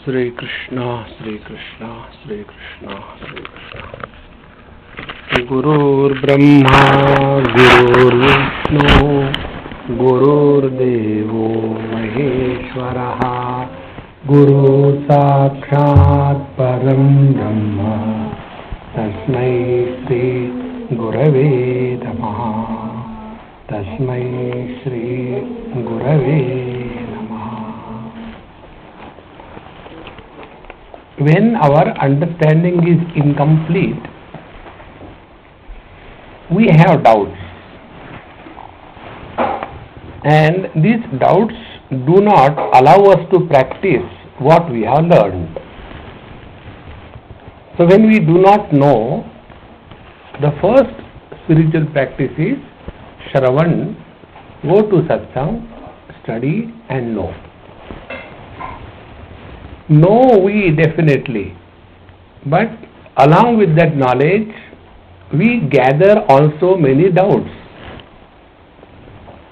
Sri Krishna, Sri Krishna, Sri Krishna, Sri Krishna. Gurur Brahma, Gurur Vishnu, Gurur Devo Maheshwaraha, Guru Sakshat Param Brahma, Tasmai Sri Gurave Namaha, Tasmai Sri Gurave. When our understanding is incomplete, we have doubts, and these doubts do not allow us to practice what we have learned. So when we do not know, the first spiritual practice is Shravan, go to satsang, study and know. Know we definitely, but along with that knowledge, we gather also many doubts.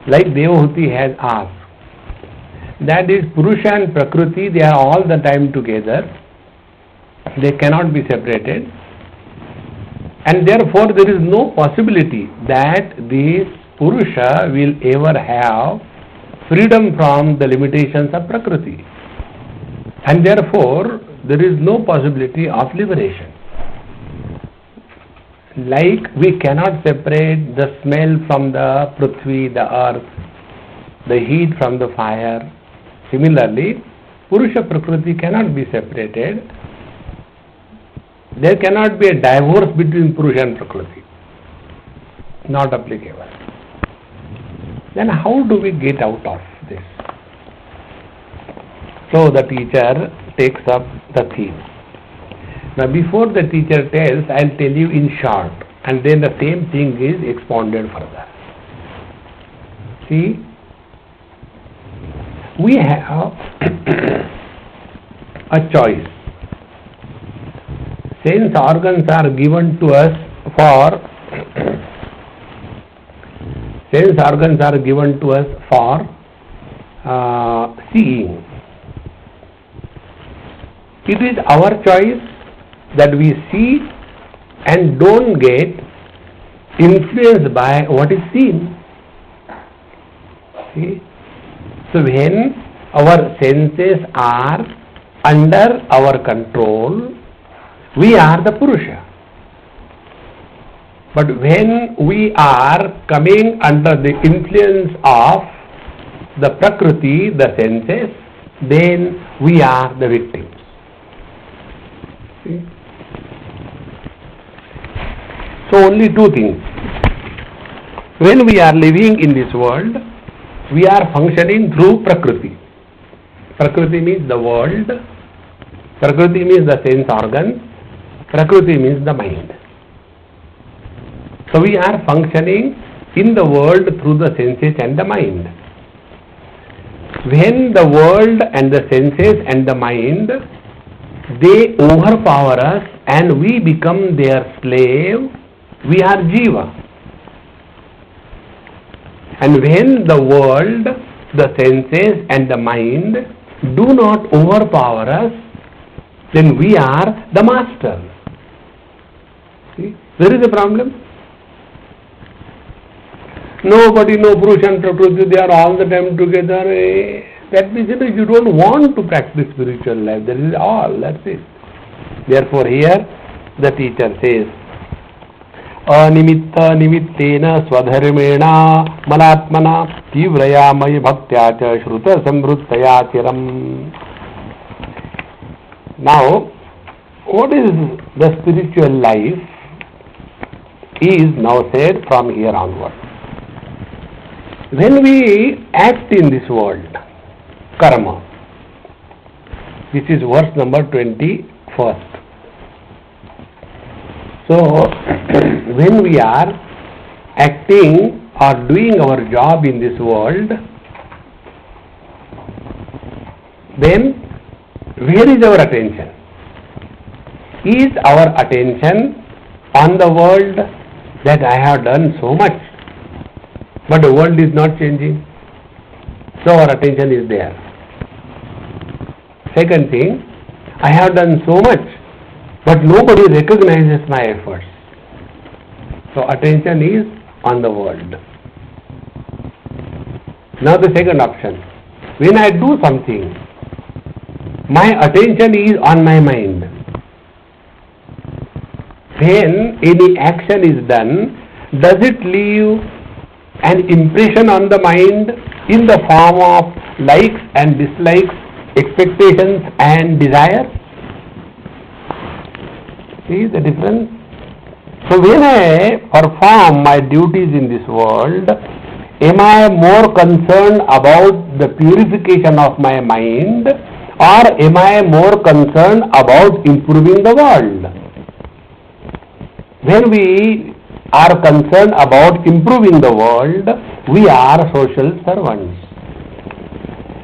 Like Devahuti has asked, that is Purusha and Prakriti, they are all the time together, they cannot be separated, and therefore there is no possibility that this Purusha will ever have freedom from the limitations of Prakriti. And therefore, there is no possibility of liberation. Like we cannot separate the smell from the Prithvi, the earth, the heat from the fire. Similarly, Purusha Prakriti cannot be separated. There cannot be a divorce between Purusha and Prakriti. Not applicable. Then how do we get out of this? So the teacher takes up the theme. Now before the teacher tells, I will tell you in short, and then the same thing is expounded further. See, we have a choice. Sense organs are given to us for seeing. It is our choice that we see and don't get influenced by what is seen. See? So when our senses are under our control, we are the Purusha. But when we are coming under the influence of the Prakriti, the senses, then we are the victims. See? So only two things. When we are living in this world, we are functioning through Prakriti. Prakriti means the world, Prakriti means the sense organs, Prakriti means the mind. So we are functioning in the world through the senses and the mind. When the world and the senses and the mind, they overpower us and we become their slave, we are Jiva. And when the world, the senses and the mind do not overpower us, then we are the master. See, there is a problem. Nobody, no Purusha and Prakriti, they are all the time together. That means you don't want to practice spiritual life. That is all, that's it. Therefore here the teacher says, Animitta nimittena swadharmena malatmana tivraya maya bhaktya cha shruta samvruttaya chiram. Now, what is the spiritual life is now said from here onward. When we act in this world, karma, this is verse number 21st. So, when we are acting or doing our job in this world, then where is our attention? Is our attention on the world that I have done so much, but the world is not changing? So our attention is there. Second thing, I have done so much, but nobody recognizes my efforts. So attention is on the world. Now the second option, when I do something, my attention is on my mind. When any action is done, does it leave an impression on the mind in the form of likes and dislikes, expectations and desires? See the difference? So when I perform my duties in this world, am I more concerned about the purification of my mind, or am I more concerned about improving the world? When we are concerned about improving the world, we are social servants.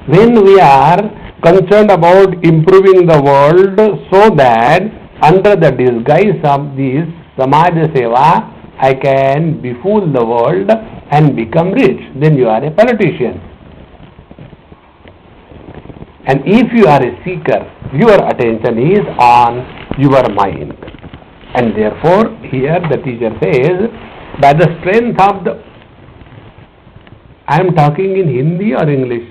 When we are concerned about improving the world so that under the disguise of this Samaj Seva, I can befool the world and become rich, then you are a politician. And if you are a seeker, your attention is on your mind. And therefore, here the teacher says, by the strength of the... I am talking in Hindi or English?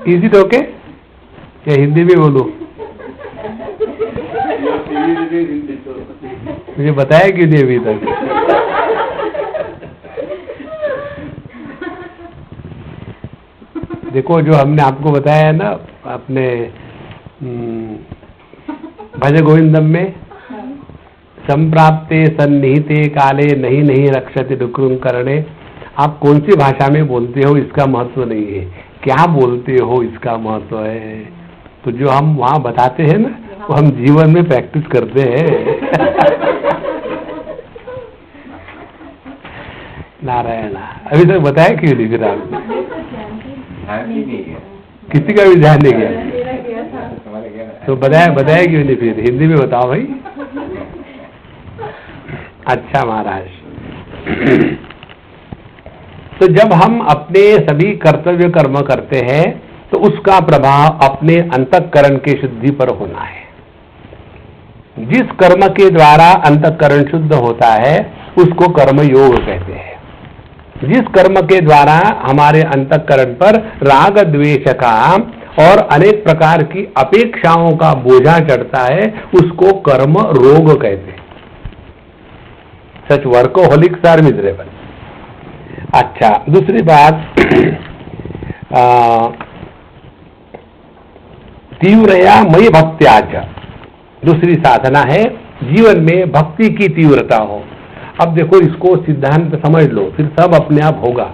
Is it okay? या हिंदी में बोलूं? मुझे बताया क्यों नहीं अभी तक? देखो जो हमने आपको बताया है ना अपने भज गोविंदम में, संप्राप्ते सन्निहिते काले नहीं नहीं रक्षति डुक्रुम करणे, आप कौन सी भाषा में बोलते हो इसका महत्व नहीं है, क्या बोलते हो इसका महत्व है। तो जो हम वहाँ बताते हैं ना वो हम जीवन में प्रैक्टिस करते हैं। नारायण, अभी तक बताया क्यों नहीं फिर आपने? किसी का भी ध्यान नहीं गया तो बताया क्यों नहीं फिर? हिंदी में बताओ भाई। अच्छा महाराज, तो जब हम अपने सभी कर्तव्य कर्म करते हैं तो उसका प्रभाव अपने अंतःकरण के शुद्धि पर होना है। जिस कर्म के द्वारा अंतःकरण शुद्ध होता है उसको कर्म योग कहते हैं। जिस कर्म के द्वारा हमारे अंतःकरण पर राग द्वेष का और अनेक प्रकार की अपेक्षाओं का बोझा चढ़ता है उसको कर्म रोग कहते हैं। सच वर्कोहोलिक्स आर मिजरेबल। अच्छा, दूसरी बात, तीव्रया मयि भक्त्याच, दूसरी साधना है जीवन में भक्ति की तीव्रता हो। अब देखो इसको सिद्धांत समझ लो, फिर सब अपने आप होगा।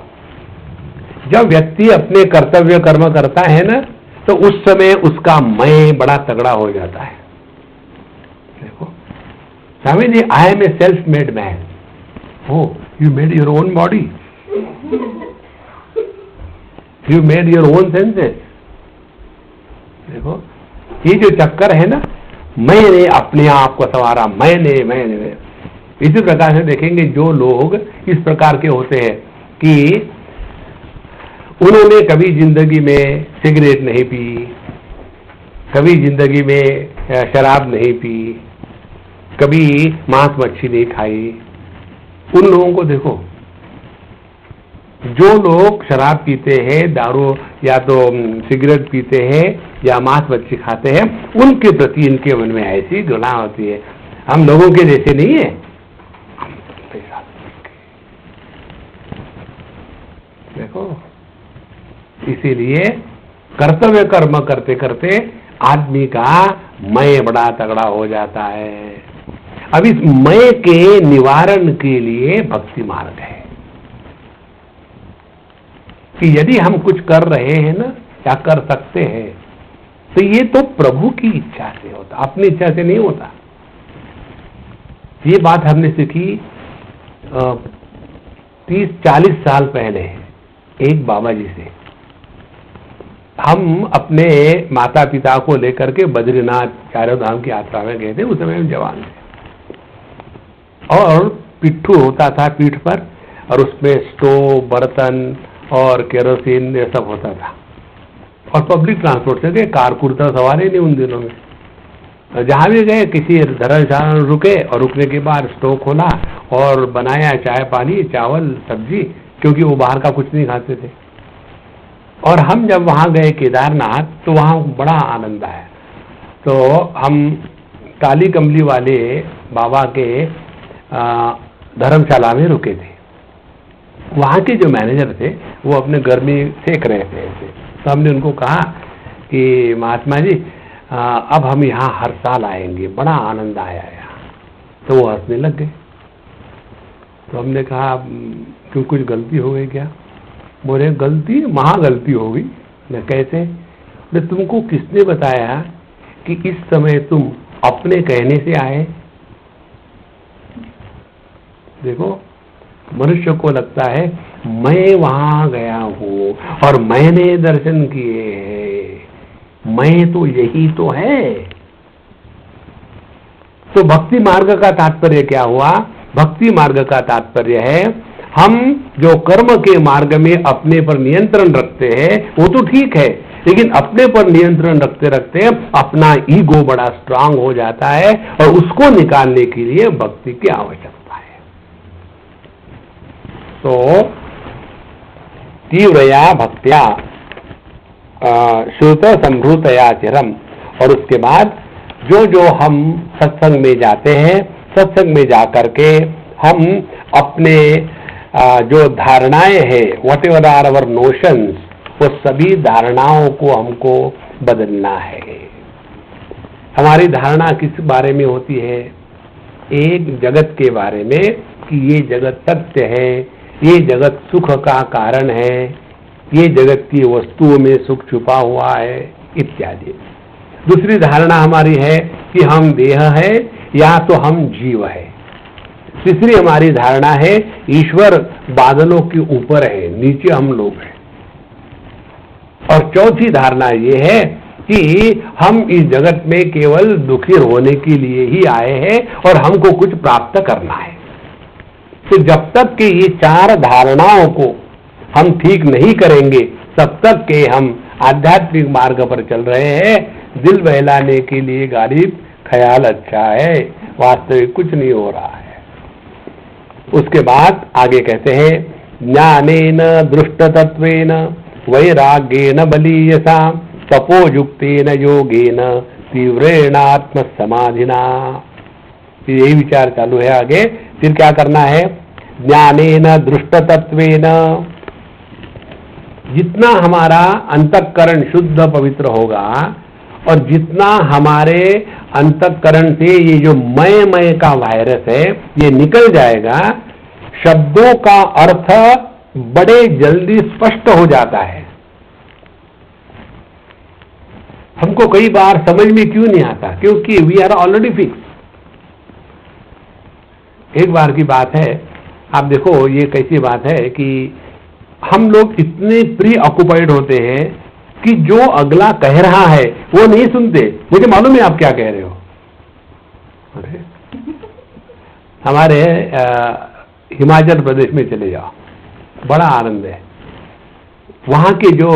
जब व्यक्ति अपने कर्तव्य कर्म करता है ना तो उस समय उसका मैं बड़ा तगड़ा हो जाता है। देखो Swami ji, I am a self made man. Oh, you made your own body. You made your own senses. देखो ये जो चक्कर है ना, मैंने अपने आप को संवारा, मैंने इसी प्रकार से देखेंगे जो लोग इस प्रकार के होते हैं कि उन्होंने कभी जिंदगी में सिगरेट नहीं पी, कभी जिंदगी में शराब नहीं पी, कभी मांस मच्छी नहीं खाई, उन लोगों को देखो। जो लोग शराब पीते हैं, दारू या तो सिगरेट पीते हैं या मांस मच्छी खाते हैं, उनके प्रति इनके मन में ऐसी घृणा होती है, हम लोगों के जैसे नहीं है। देखो इसीलिए कर्तव्य कर्म करते करते आदमी का मैं बड़ा तगड़ा हो जाता है। अब इस मैं के निवारण के लिए भक्ति मार्ग है कि यदि हम कुछ कर रहे हैं ना या कर सकते हैं तो ये तो प्रभु की इच्छा से होता, अपनी इच्छा से नहीं होता। ये बात हमने सीखी 30-40 साल पहले एक बाबा जी से। हम अपने माता पिता को लेकर के बद्रीनाथ चारों धाम की यात्रा में गए थे। उस समय हम जवान थे और पिट्ठू होता था पीठ पर और उसमें स्टोव, बर्तन और केरोसिन ये सब होता था। और पब्लिक ट्रांसपोर्ट से गए, कार कुर्ता सवार ही नहीं उन दिनों में। जहाँ भी गए किसी धर्मशाला रुके और रुकने के बाद स्टोव खोला और बनाया चाय पानी चावल सब्जी, क्योंकि वो बाहर का कुछ नहीं खाते थे। और हम जब वहाँ गए केदारनाथ तो वहाँ बड़ा आनंद आया। तो हम काली कमली वाले बाबा के धर्मशाला में रुके थे। वहाँ के जो मैनेजर थे वो अपने घर में सेक रहे थे ऐसे। तो हमने उनको कहा कि महात्मा जी अब हम यहाँ हर साल आएंगे, बड़ा आनंद आया यहाँ। तो वो हंसने लग गए। तो हमने कहा क्यों, कुछ गलती हो गई क्या? बोले गलती, महागलती हो गई। मैं कैसे? बोले तुमको किसने बताया कि इस समय तुम अपने कहने से आए? देखो मनुष्य को लगता है मैं वहां गया हूं और मैंने दर्शन किए हैं, मैं तो यही तो है। तो भक्ति मार्ग का तात्पर्य क्या हुआ? भक्ति मार्ग का तात्पर्य है हम जो कर्म के मार्ग में अपने पर नियंत्रण रखते हैं वो तो ठीक है, लेकिन अपने पर नियंत्रण रखते रखते अपना ईगो बड़ा स्ट्रांग हो जाता है और उसको निकालने के लिए भक्ति की आवश्यकता है। तो तीव्रया भक्त्या श्रुत संभूतया चिरम। और उसके बाद जो जो हम सत्संग में जाते हैं, सत्संग में जाकर के हम अपने जो धारणाएं हैं, whatever are our notions, वो सभी धारणाओं को हमको बदलना है। हमारी धारणा किस बारे में होती है? एक जगत के बारे में कि ये जगत सत्य है, ये जगत सुख का कारण है, ये जगत की वस्तुओं में सुख छुपा हुआ है इत्यादि। दूसरी धारणा हमारी है कि हम देह है या तो हम जीव है। तीसरी हमारी धारणा है ईश्वर बादलों के ऊपर है, नीचे हम लोग हैं। और चौथी धारणा ये है कि हम इस जगत में केवल दुखी होने के लिए ही आए हैं और हमको कुछ प्राप्त करना है। तो जब तक कि ये चार धारणाओं को हम ठीक नहीं करेंगे तब तक के हम आध्यात्मिक मार्ग पर चल रहे हैं। दिल बहलाने के लिए गालिब ख्याल अच्छा है, वास्तविक कुछ नहीं हो रहा है। उसके बाद आगे कहते हैं ज्ञानेन दृष्टतत्वेन वैराग्येन बलीयसा तपोयुक्तेन योगेन तीव्रेण आत्म समाधिना। यही विचार चालू है आगे। फिर क्या करना है? ज्ञानेन दृष्टतत्वेन, जितना हमारा अंतःकरण शुद्ध पवित्र होगा और जितना हमारे अंतःकरण से ये जो मय का वायरस है ये निकल जाएगा, शब्दों का अर्थ बड़े जल्दी स्पष्ट हो जाता है। हमको कई बार समझ में क्यों नहीं आता? क्योंकि वी आर ऑलरेडी फिक्स। एक बार की बात है, आप देखो ये कैसी बात है कि हम लोग इतने प्री ऑक्युपाइड होते हैं कि जो अगला कह रहा है वो नहीं सुनते। मुझे मालूम है आप क्या कह रहे हो। अरे हमारे हिमाचल प्रदेश में चले जाओ, बड़ा आनंद है। वहां के जो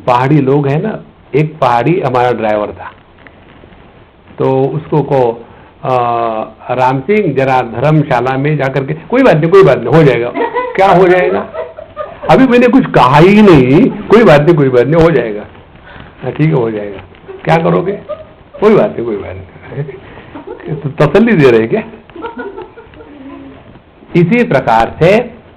पहाड़ी लोग हैं ना, एक पहाड़ी हमारा ड्राइवर था, तो उसको को राम सिंह जरा धर्मशाला में जाकर के, कोई बात नहीं हो जाएगा। क्या हो जाएगा? अभी मैंने कुछ कहा ही नहीं। कोई बात नहीं हो जाएगा। ठीक है हो जाएगा। क्या करोगे? कोई बात नहीं। तो तसल्ली दे रहे क्या? इसी प्रकार से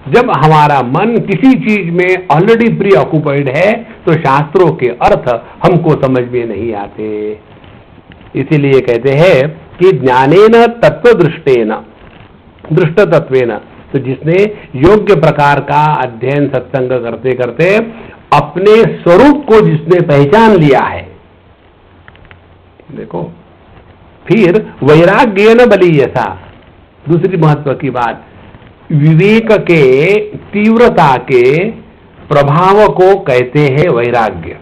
जब हमारा मन किसी चीज में ऑलरेडी प्री ऑक्युपाइड है तो शास्त्रों के अर्थ हमको समझ में नहीं आते। इसीलिए कहते हैं कि ज्ञानेन तत्वदृष्टेन दृष्ट तत्वेन, तो जिसने योग्य प्रकार का अध्ययन सत्संग करते करते अपने स्वरूप को जिसने पहचान लिया है, देखो फिर वैराग्येन बलीयसा। दूसरी महत्व की बात, विवेक के तीव्रता के प्रभाव को कहते हैं वैराग्य।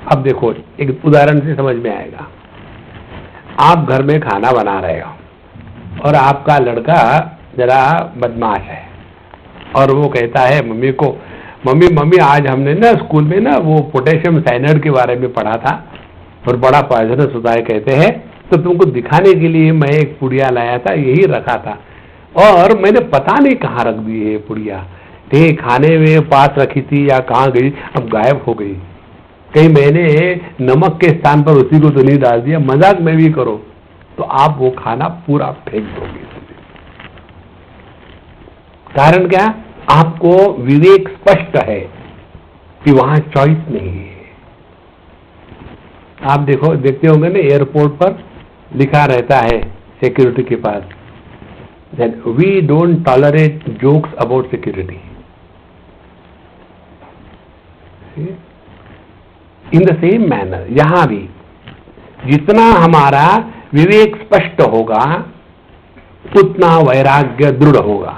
अब देखो एक उदाहरण से समझ में आएगा। आप घर में खाना बना रहे हो और आपका लड़का जरा बदमाश है और वो कहता है मम्मी को, मम्मी आज हमने ना स्कूल में ना वो पोटेशियम साइनाइड के बारे में पढ़ा था और बड़ा पॉइजनस होता है कहते हैं, तो तुमको दिखाने के लिए मैं एक पुड़िया लाया था, यही रखा था और मैंने पता नहीं कहाँ रख दी है पुड़िया, कहीं खाने में पास रखी थी या कहाँ गई, अब गायब हो गई। कहीं मैंने नमक के स्थान पर उसी को तो नहीं डाल दिया, मजाक में भी करो तो आप वो खाना पूरा फेंक दोगे। कारण क्या? आपको विवेक स्पष्ट है कि वहां चॉइस नहीं है। आप देखते होंगे ना, एयरपोर्ट पर लिखा रहता है सिक्योरिटी के पास that we don't tolerate jokes about security. In the same manner, यहां भी जितना हमारा विवेक स्पष्ट होगा उतना वैराग्य दृढ़ होगा।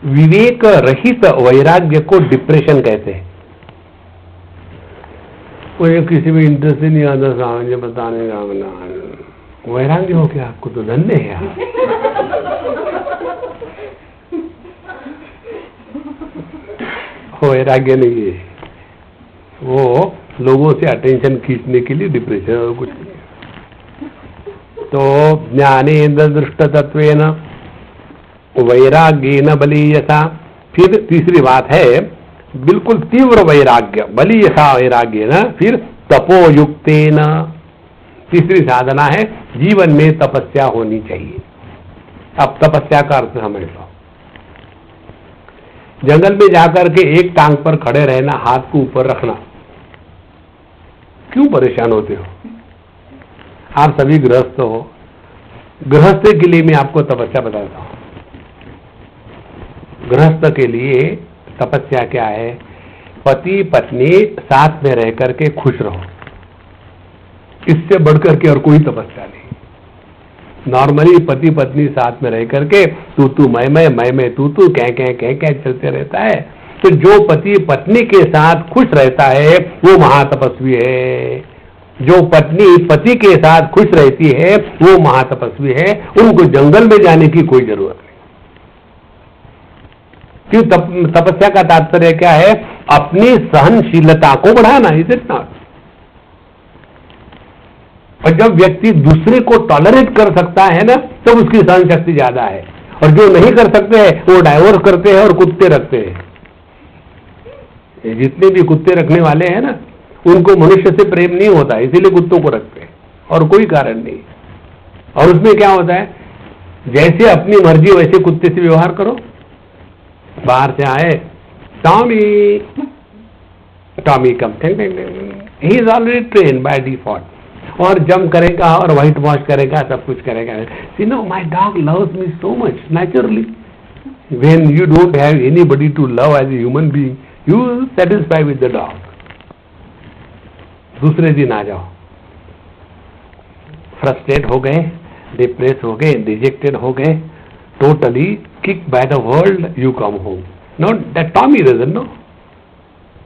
विवेक रहित वैराग्य को डिप्रेशन कहते हैं। मुझे किसी भी इंटरेस्ट ही नहीं आता सामने बताने का, वैराग्य हो क्या? आपको तो धन्य है आप। वैराग्य नहीं है, वो लोगों से अटेंशन खींचने के लिए डिप्रेशन और कुछ नहीं। तो ज्ञानेन्द्र दृष्ट तत्वेन वैराग्येन बलीयसा। फिर तीसरी बात है बिल्कुल तीव्र वैराग्य, बलीयसा वैराग्येन। फिर तपोयुक्तेन, तीसरी साधना है जीवन में तपस्या होनी चाहिए। अब तपस्या का अर्थ समझ लो। जंगल में जाकर के एक टांग पर खड़े रहना, हाथ को ऊपर रखना, क्यों परेशान होते हो? आप सभी गृहस्थ हो, गृहस्थ के लिए मैं आपको तपस्या बताता हूं। गृहस्थ के लिए तपस्या क्या है? पति पत्नी साथ में रह करके खुश रहो, इससे बढ़कर के और कोई तपस्या नहीं। नॉर्मली पति पत्नी साथ में रह करके तू मैं तू कह चलते रहता है। तो जो पति पत्नी के साथ खुश रहता है वो महातपस्वी है। जो पत्नी पति के साथ खुश रहती है वो महातपस्वी है। उनको जंगल में जाने की कोई जरूरत नहीं। क्यों? तपस्या का तात्पर्य क्या है? अपनी सहनशीलता को बढ़ाना, इज इट नॉट? और जब व्यक्ति दूसरे को टॉलरेट कर सकता है ना, तब उसकी सहन शक्ति ज्यादा है। और जो नहीं कर सकते हैं वो डाइवोर्स करते हैं और कुत्ते रखते हैं। जितने भी कुत्ते रखने वाले हैं ना, उनको मनुष्य से प्रेम नहीं होता, इसीलिए कुत्तों को रखते हैं और कोई कारण नहीं। और उसमें क्या होता है, जैसे अपनी मर्जी वैसे कुत्ते से व्यवहार करो। बाहर से आए, Tommy come, he is already train by default, और जंप करेगा और व्हाइट वॉश करेगा, सब कुछ करेगा। See no, my dog loves me so much naturally. When you don't have anybody to love as a human being, you satisfy with the dog. दूसरे दिन आ जाओ, फ्रस्ट्रेट हो गए, डिप्रेस हो गए, डिजेक्टेड हो गए, totally kick by the world, you come home. No, that Tommy doesn't know.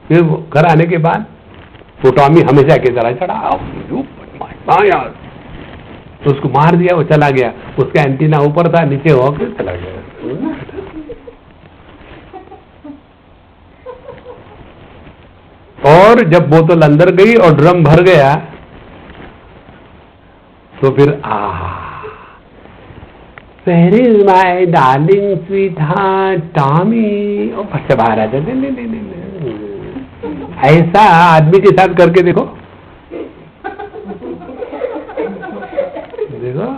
फिर घर आने के बाद वो टॉमी हमेशा की तरह चढ़ा, यार, तो उसको मार दिया, वो चला गया। उसका एंटीना ऊपर था, नीचे होकर चला गया। और जब बोतल अंदर गई और ड्रम भर गया, तो फिर Where is my darling sweetheart Tommy? और फट से बाहर आ जाते। ऐसा आदमी के साथ करके देखो, देखो।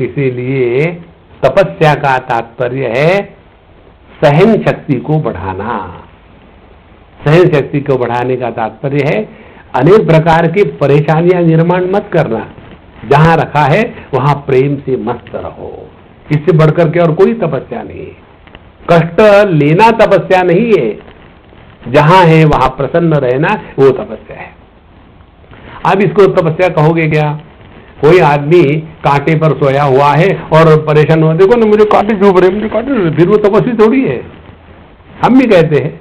इसीलिए तपस्या का तात्पर्य है सहन शक्ति को बढ़ाना। सहन शक्ति को बढ़ाने का तात्पर्य है अनेक प्रकार की परेशानियां निर्माण मत करना। जहां रखा है वहां प्रेम से मस्त रहो। इससे बढ़कर के और कोई तपस्या नहीं है। कष्ट लेना तपस्या नहीं है। जहां है वहां प्रसन्न रहना, वो तपस्या है। अब इसको तपस्या कहोगे क्या? कोई आदमी कांटे पर सोया हुआ है और परेशान हुआ, देखो ना मुझे कांटे चुभ रहे, मुझे कांटे, फिर वो तपस्वी थोड़ी है। हम भी कहते हैं।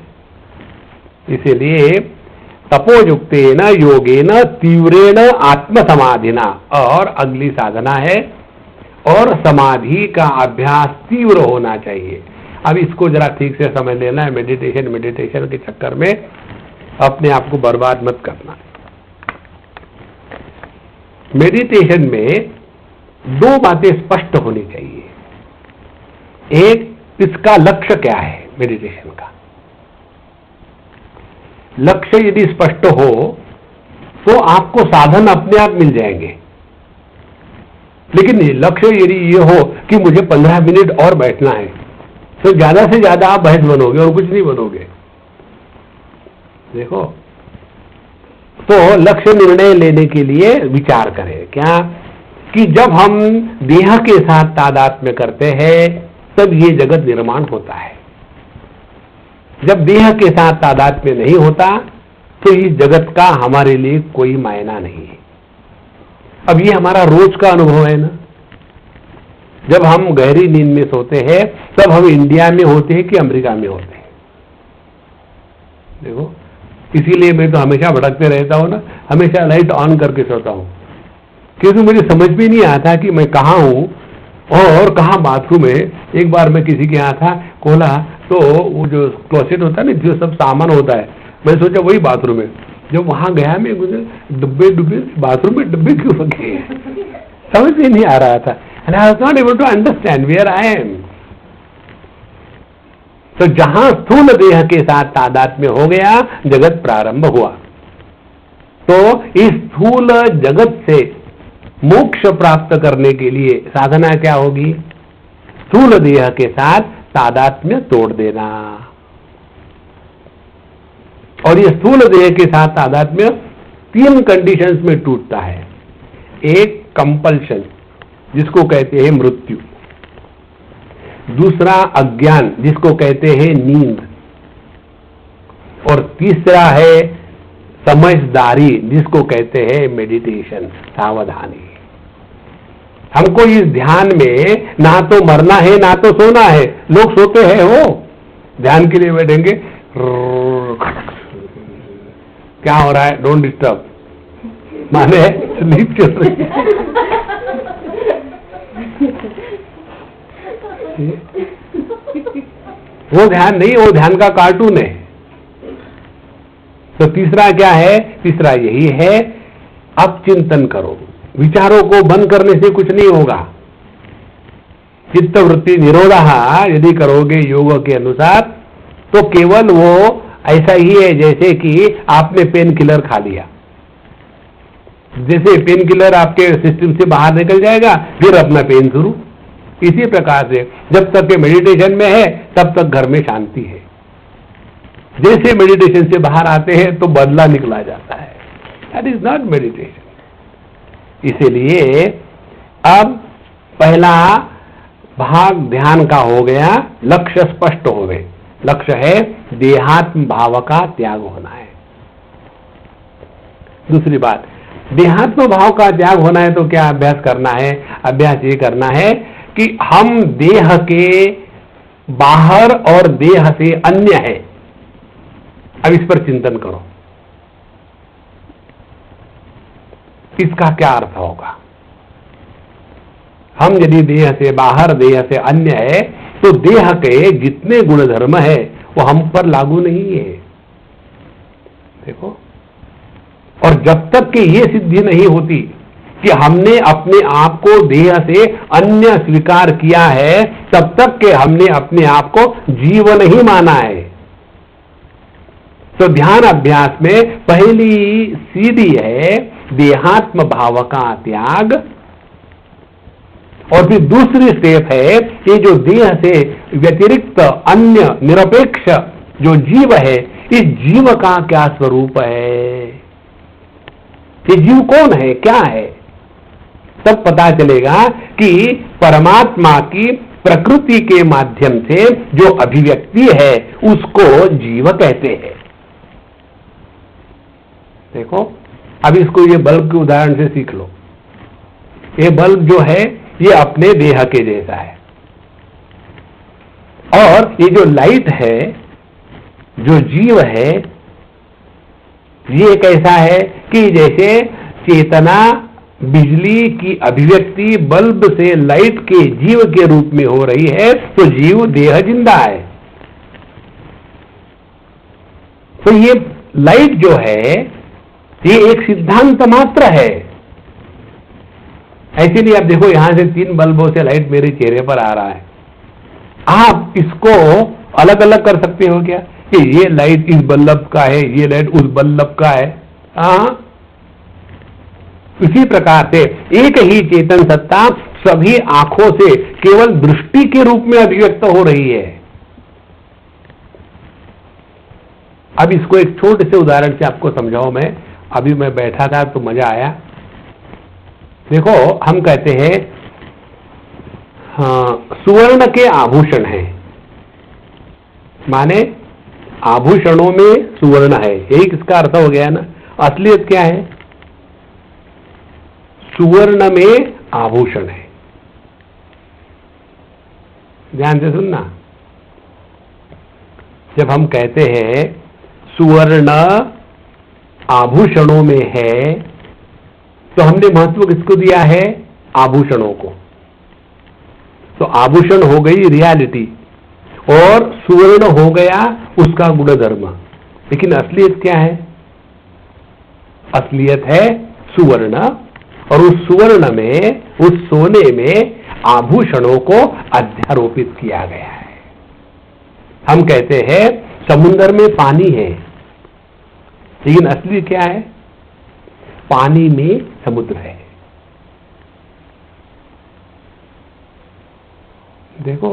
इसीलिए तपोयुक्तेन योगेन तीव्रेण आत्मसमाधिना, और अगली साधना है, और समाधि का अभ्यास तीव्र होना चाहिए। अब इसको जरा ठीक से समझ लेना है। मेडिटेशन के चक्कर में अपने आप को बर्बाद मत करना। मेडिटेशन में दो बातें स्पष्ट होनी चाहिए। एक, इसका लक्ष्य क्या है मेडिटेशन का। लक्ष्य यदि स्पष्ट हो तो आपको साधन अपने आप मिल जाएंगे। लेकिन लक्ष्य यदि ये हो कि मुझे 15 मिनट और बैठना है, तो ज्यादा से ज्यादा आप बहस बनोगे और कुछ नहीं बनोगे। देखो, तो लक्ष्य निर्णय लेने के लिए विचार करें क्या कि जब हम देह के साथ तादात्म्य करते हैं तब ये जगत निर्माण होता है। जब देह के साथ तादात्म्य नहीं होता तो इस जगत का हमारे लिए कोई मायना नहीं है। अब ये हमारा रोज का अनुभव है ना। जब हम गहरी नींद में सोते हैं तब हम इंडिया में होते हैं कि अमेरिका में होते हैं। देखो, इसीलिए मैं तो हमेशा भटकते रहता हूं ना, हमेशा लाइट ऑन करके सोता हूं, क्योंकि मुझे समझ भी नहीं आता कि मैं कहाँ हूं और कहाँ बाथरूम है। एक बार मैं किसी के यहाँ था, खोला तो वो जो क्लोसेट होता है ना, जो सब सामान होता है, मैं सोचा वही बाथरूम है। जब वहां गया मैं, डब्बे बाथरूम में डब्बे क्यों रखे हैं, समझ में नहीं आ रहा था। And I was not able to understand where I am. तो जहां स्थूल देह के साथ तादात्म्य हो गया, जगत प्रारंभ हुआ। तो इस स्थूल जगत से मोक्ष प्राप्त करने के लिए साधना क्या होगी? स्थूल देह के साथ तादात्म्य तोड़ देना। और ये स्थूल देह के साथ तादात्म्य 3 कंडीशंस में टूटता है। एक, कंपल्शन जिसको कहते हैं मृत्यु। दूसरा, अज्ञान जिसको कहते हैं नींद। और तीसरा है समझदारी जिसको कहते हैं मेडिटेशन, सावधानी। हमको इस ध्यान में ना तो मरना है ना तो सोना है। लोग सोते हैं, वो ध्यान के लिए बैठेंगे, क्या हो रहा है, डोंट डिस्टर्ब, माने स्लीप चल रही है। वो ध्यान नहीं, वो ध्यान का कार्टून है। तो तीसरा क्या है? तीसरा यही है, अब चिंतन करो। विचारों को बंद करने से कुछ नहीं होगा। चित्त वृत्ति निरोधा यदि करोगे योग के अनुसार तो केवल वो ऐसा ही है जैसे कि आपने पेन किलर खा लिया। जैसे पेन किलर आपके सिस्टम से बाहर निकल जाएगा, फिर अपना पेन शुरू। इसी प्रकार से जब तक के मेडिटेशन में है तब तक घर में शांति है। जैसे मेडिटेशन से बाहर आते हैं तो बदला निकला जाता है। That is not meditation. इसीलिए अब पहला भाग ध्यान का हो गया, लक्ष्य स्पष्ट हो गए। लक्ष्य है देहात्म भाव का त्याग होना है। दूसरी बात, देहात्म भाव का त्याग होना है तो क्या अभ्यास करना है? अभ्यास ये करना है कि हम देह के बाहर और देह से अन्य है। अब इस पर चिंतन करो, इसका क्या अर्थ होगा? हम यदि देह से बाहर, देह से अन्य है तो देह के जितने गुण धर्म है वो हम पर लागू नहीं है। देखो, और जब तक कि ये सिद्धि नहीं होती कि हमने अपने आप को देह से अन्य स्वीकार किया है, तब तक के हमने अपने आप को जीव नहीं माना है। तो ध्यान अभ्यास में पहली सीढ़ी है देहात्म भाव का त्याग, और फिर दूसरी स्टेप है ये जो देह से व्यतिरिक्त अन्य निरपेक्ष जो जीव है, इस जीव का क्या स्वरूप है, ये जीव कौन है, क्या है? तब पता चलेगा कि परमात्मा की प्रकृति के माध्यम से जो अभिव्यक्ति है उसको जीव कहते हैं। देखो, अब इसको ये बल्ब के उदाहरण से सीख लो। ये बल्ब जो है ये अपने देह के जैसा है, और ये जो लाइट है, जो जीव है, ये कैसा है कि जैसे चेतना बिजली की अभिव्यक्ति बल्ब से लाइट के जीव के रूप में हो रही है, तो जीव देह जिंदा है। तो ये लाइट जो है ये एक सिद्धांत मात्र है। ऐसे आप देखो, यहां से 3 बल्बों से लाइट मेरे चेहरे पर आ रहा है। आप इसको अलग अलग कर सकते हो क्या कि ये लाइट इस बल्ब का है, ये लाइट उस बल्ब का है? हाँ, इसी प्रकार से एक ही चेतन सत्ता सभी आंखों से केवल दृष्टि के रूप में अभिव्यक्त हो रही है। अब इसको एक छोटे से उदाहरण से आपको समझाऊं। अभी मैं बैठा था तो मजा आया। देखो, हम कहते हैं सुवर्ण के आभूषण हैं, माने आभूषणों में सुवर्ण है, यही किसका अर्थ हो गया ना। असलियत क्या है? सुवर्ण में आभूषण है। ध्यान से सुनना, जब हम कहते हैं सुवर्ण आभूषणों में है, तो हमने महत्व किसको दिया है? आभूषणों को। तो आभूषण हो गई रियलिटी और सुवर्ण हो गया उसका गुणधर्म। लेकिन असलियत क्या है? असलियत है सुवर्ण, और उस सुवर्ण में, उस सोने में आभूषणों को अध्यारोपित किया गया है। हम कहते हैं समुद्र में पानी है, लेकिन असली क्या है? पानी में समुद्र है। देखो,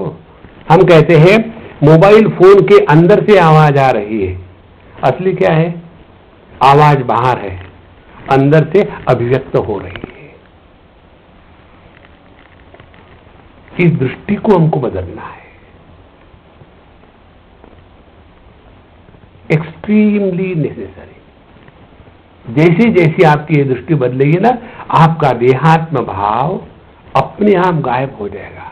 हम कहते हैं मोबाइल फोन के अंदर से आवाज आ रही है, असली क्या है? आवाज बाहर है, अंदर से अभिव्यक्त हो रही है। इस दृष्टि को हमको बदलना है, एक्सट्रीमली नेसेसरी। जैसे जैसे आपकी ये दृष्टि बदलेगी ना, आपका देहात्म भाव अपने आप गायब हो जाएगा।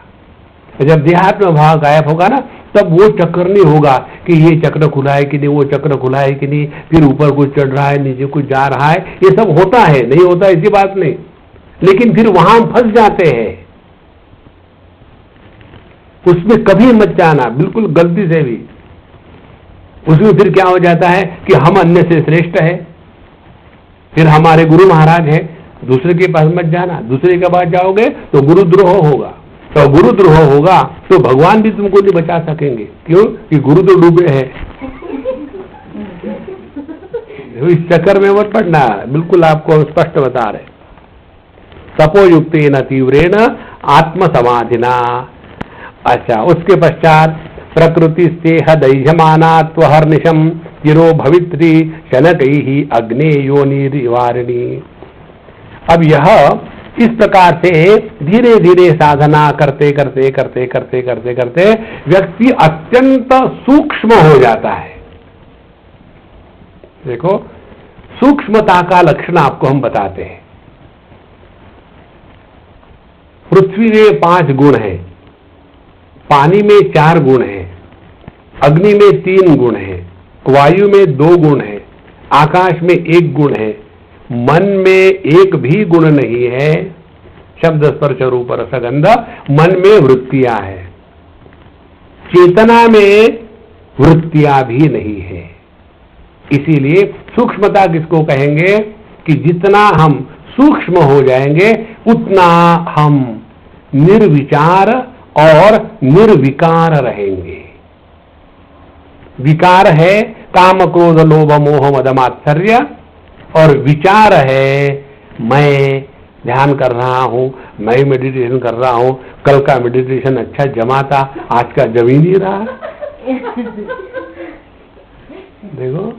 जब देहात्म भाव गायब होगा ना, तब वो चक्र नहीं होगा कि ये चक्र खुला है कि नहीं, वो चक्र खुला है कि नहीं, फिर ऊपर कुछ चढ़ रहा है, नीचे कुछ जा रहा है। ये सब होता है, नहीं होता ऐसी बात नहीं, लेकिन फिर वहां फंस जाते हैं। उसमें कभी मत जाना, बिल्कुल गलती से भी। उसमें फिर क्या हो जाता है कि हम अन्य से श्रेष्ठ है, फिर हमारे गुरु महाराज है, दूसरे के पास मत जाना। दूसरे के पास जाओगे तो गुरुद्रोह होगा, तो गुरुद्रोह होगा तो भगवान भी तुमको नहीं बचा सकेंगे। क्यों? कि गुरु तो डूबे हैं। इस चक्कर में मत पड़ना, बिल्कुल आपको स्पष्ट बता रहे। तपोयुक्तेन तीव्रेण आत्म समाधिना। अच्छा, उसके पश्चात प्रकृति से दैह्यमानात्वहर्निशम चिरो भवित्री शनकैहि अग्ने योनिवारिणी। अब यह इस प्रकार से धीरे धीरे साधना करते करते करते करते करते करते व्यक्ति अत्यंत सूक्ष्म हो जाता है। देखो, सूक्ष्मता का लक्षण आपको हम बताते हैं। पृथ्वी में 5 गुण हैं, पानी में 4 गुण हैं, अग्नि में 3 गुण हैं, वायु में 2 गुण हैं, आकाश में 1 गुण है, मन में 1 भी गुण नहीं है। शब्द स्पर्श रूप रसगंध, मन में वृत्तियां है, चेतना में वृत्तियां भी नहीं है। इसीलिए सूक्ष्मता किसको कहेंगे कि जितना हम सूक्ष्म हो जाएंगे उतना हम निर्विचार और निर्विकार रहेंगे। विकार है काम क्रोध लोभ मोह मद मात्सर्य, और विचार है मैं ध्यान कर रहा हूं, मैं मेडिटेशन कर रहा हूं, कल का मेडिटेशन अच्छा जमा था, आज का जम ही नहीं रहा। देखो,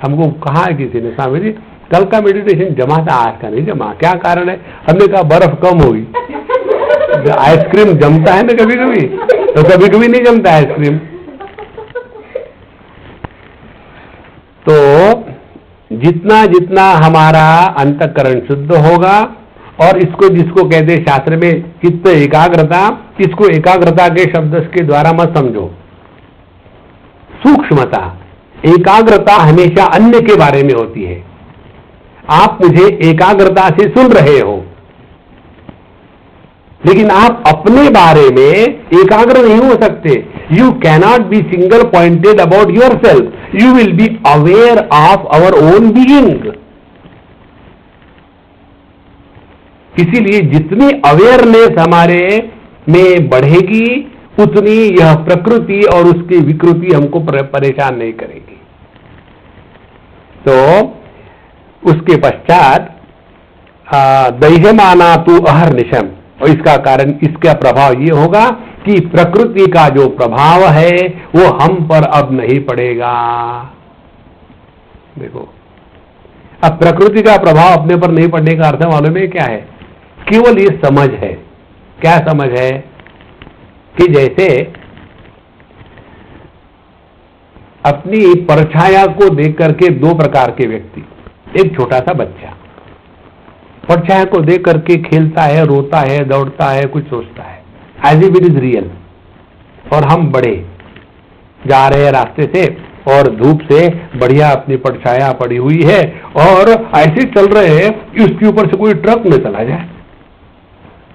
हमको कहा है किसी ने, स्वामी जी कल का मेडिटेशन जमा था, आज का नहीं जमा, क्या कारण है? हमने कहा बर्फ कम होगी। आइसक्रीम जमता है ना कभी कभी, तो कभी कभी नहीं जमता आइसक्रीम। तो जितना जितना हमारा अंतःकरण शुद्ध होगा, और इसको जिसको कहते हैं शास्त्र में चित्त एकाग्रता, इसको एकाग्रता के शब्द के द्वारा मत समझो। सूक्ष्मता, एकाग्रता हमेशा अन्य के बारे में होती है। आप मुझे एकाग्रता से सुन रहे हो, लेकिन आप अपने बारे में एकाग्र नहीं हो सकते. You cannot be single pointed about yourself. You will be aware of our own being. इसीलिए जितनी अवेयरनेस हमारे में बढ़ेगी, उतनी यह प्रकृति और उसकी विकृति हमको परेशान नहीं करेगी. तो उसके पश्चात दह्यमाना तु अहर्निशम, और इसका कारण, इसका प्रभाव ये होगा कि प्रकृति का जो प्रभाव है वो हम पर अब नहीं पड़ेगा. देखो, अब प्रकृति का प्रभाव अपने पर नहीं पड़ने का अर्थ मालूम है क्या है? केवल ये समझ है. क्या समझ है? कि जैसे अपनी परछाया को देख करके दो प्रकार के व्यक्ति, एक छोटा सा बच्चा परछाया को देख करके खेलता है, रोता है, दौड़ता है, कुछ सोचता है, as if it is real. और हम बड़े जा रहे हैं रास्ते से और धूप से बढ़िया अपनी परछाया पड़ी हुई है और ऐसे चल रहे हैं कि उसके ऊपर से कोई ट्रक में चला जाए,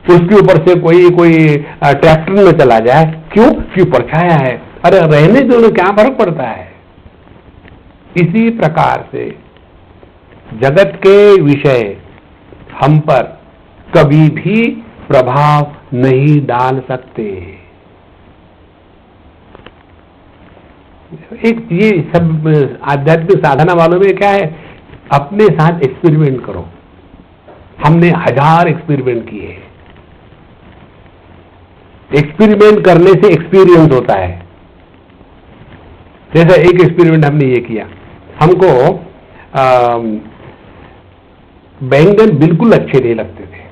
उसके ऊपर से कोई ट्रैक्टर में चला जाए. क्यों? क्यों? परछाया है. अरे रहने दो, क्या फर्क पड़ता है? इसी प्रकार से जगत के विषय हम पर कभी भी प्रभाव नहीं डाल सकते. एक ये सब आध्यात्मिक साधना वालों में क्या है? अपने साथ एक्सपेरिमेंट करो. हमने 1000 एक्सपेरिमेंट किए. एक्सपेरिमेंट करने से एक्सपीरियंस होता है. जैसा एक एक्सपेरिमेंट हमने ये किया, हमको बैंगन बिल्कुल अच्छे नहीं लगते थे,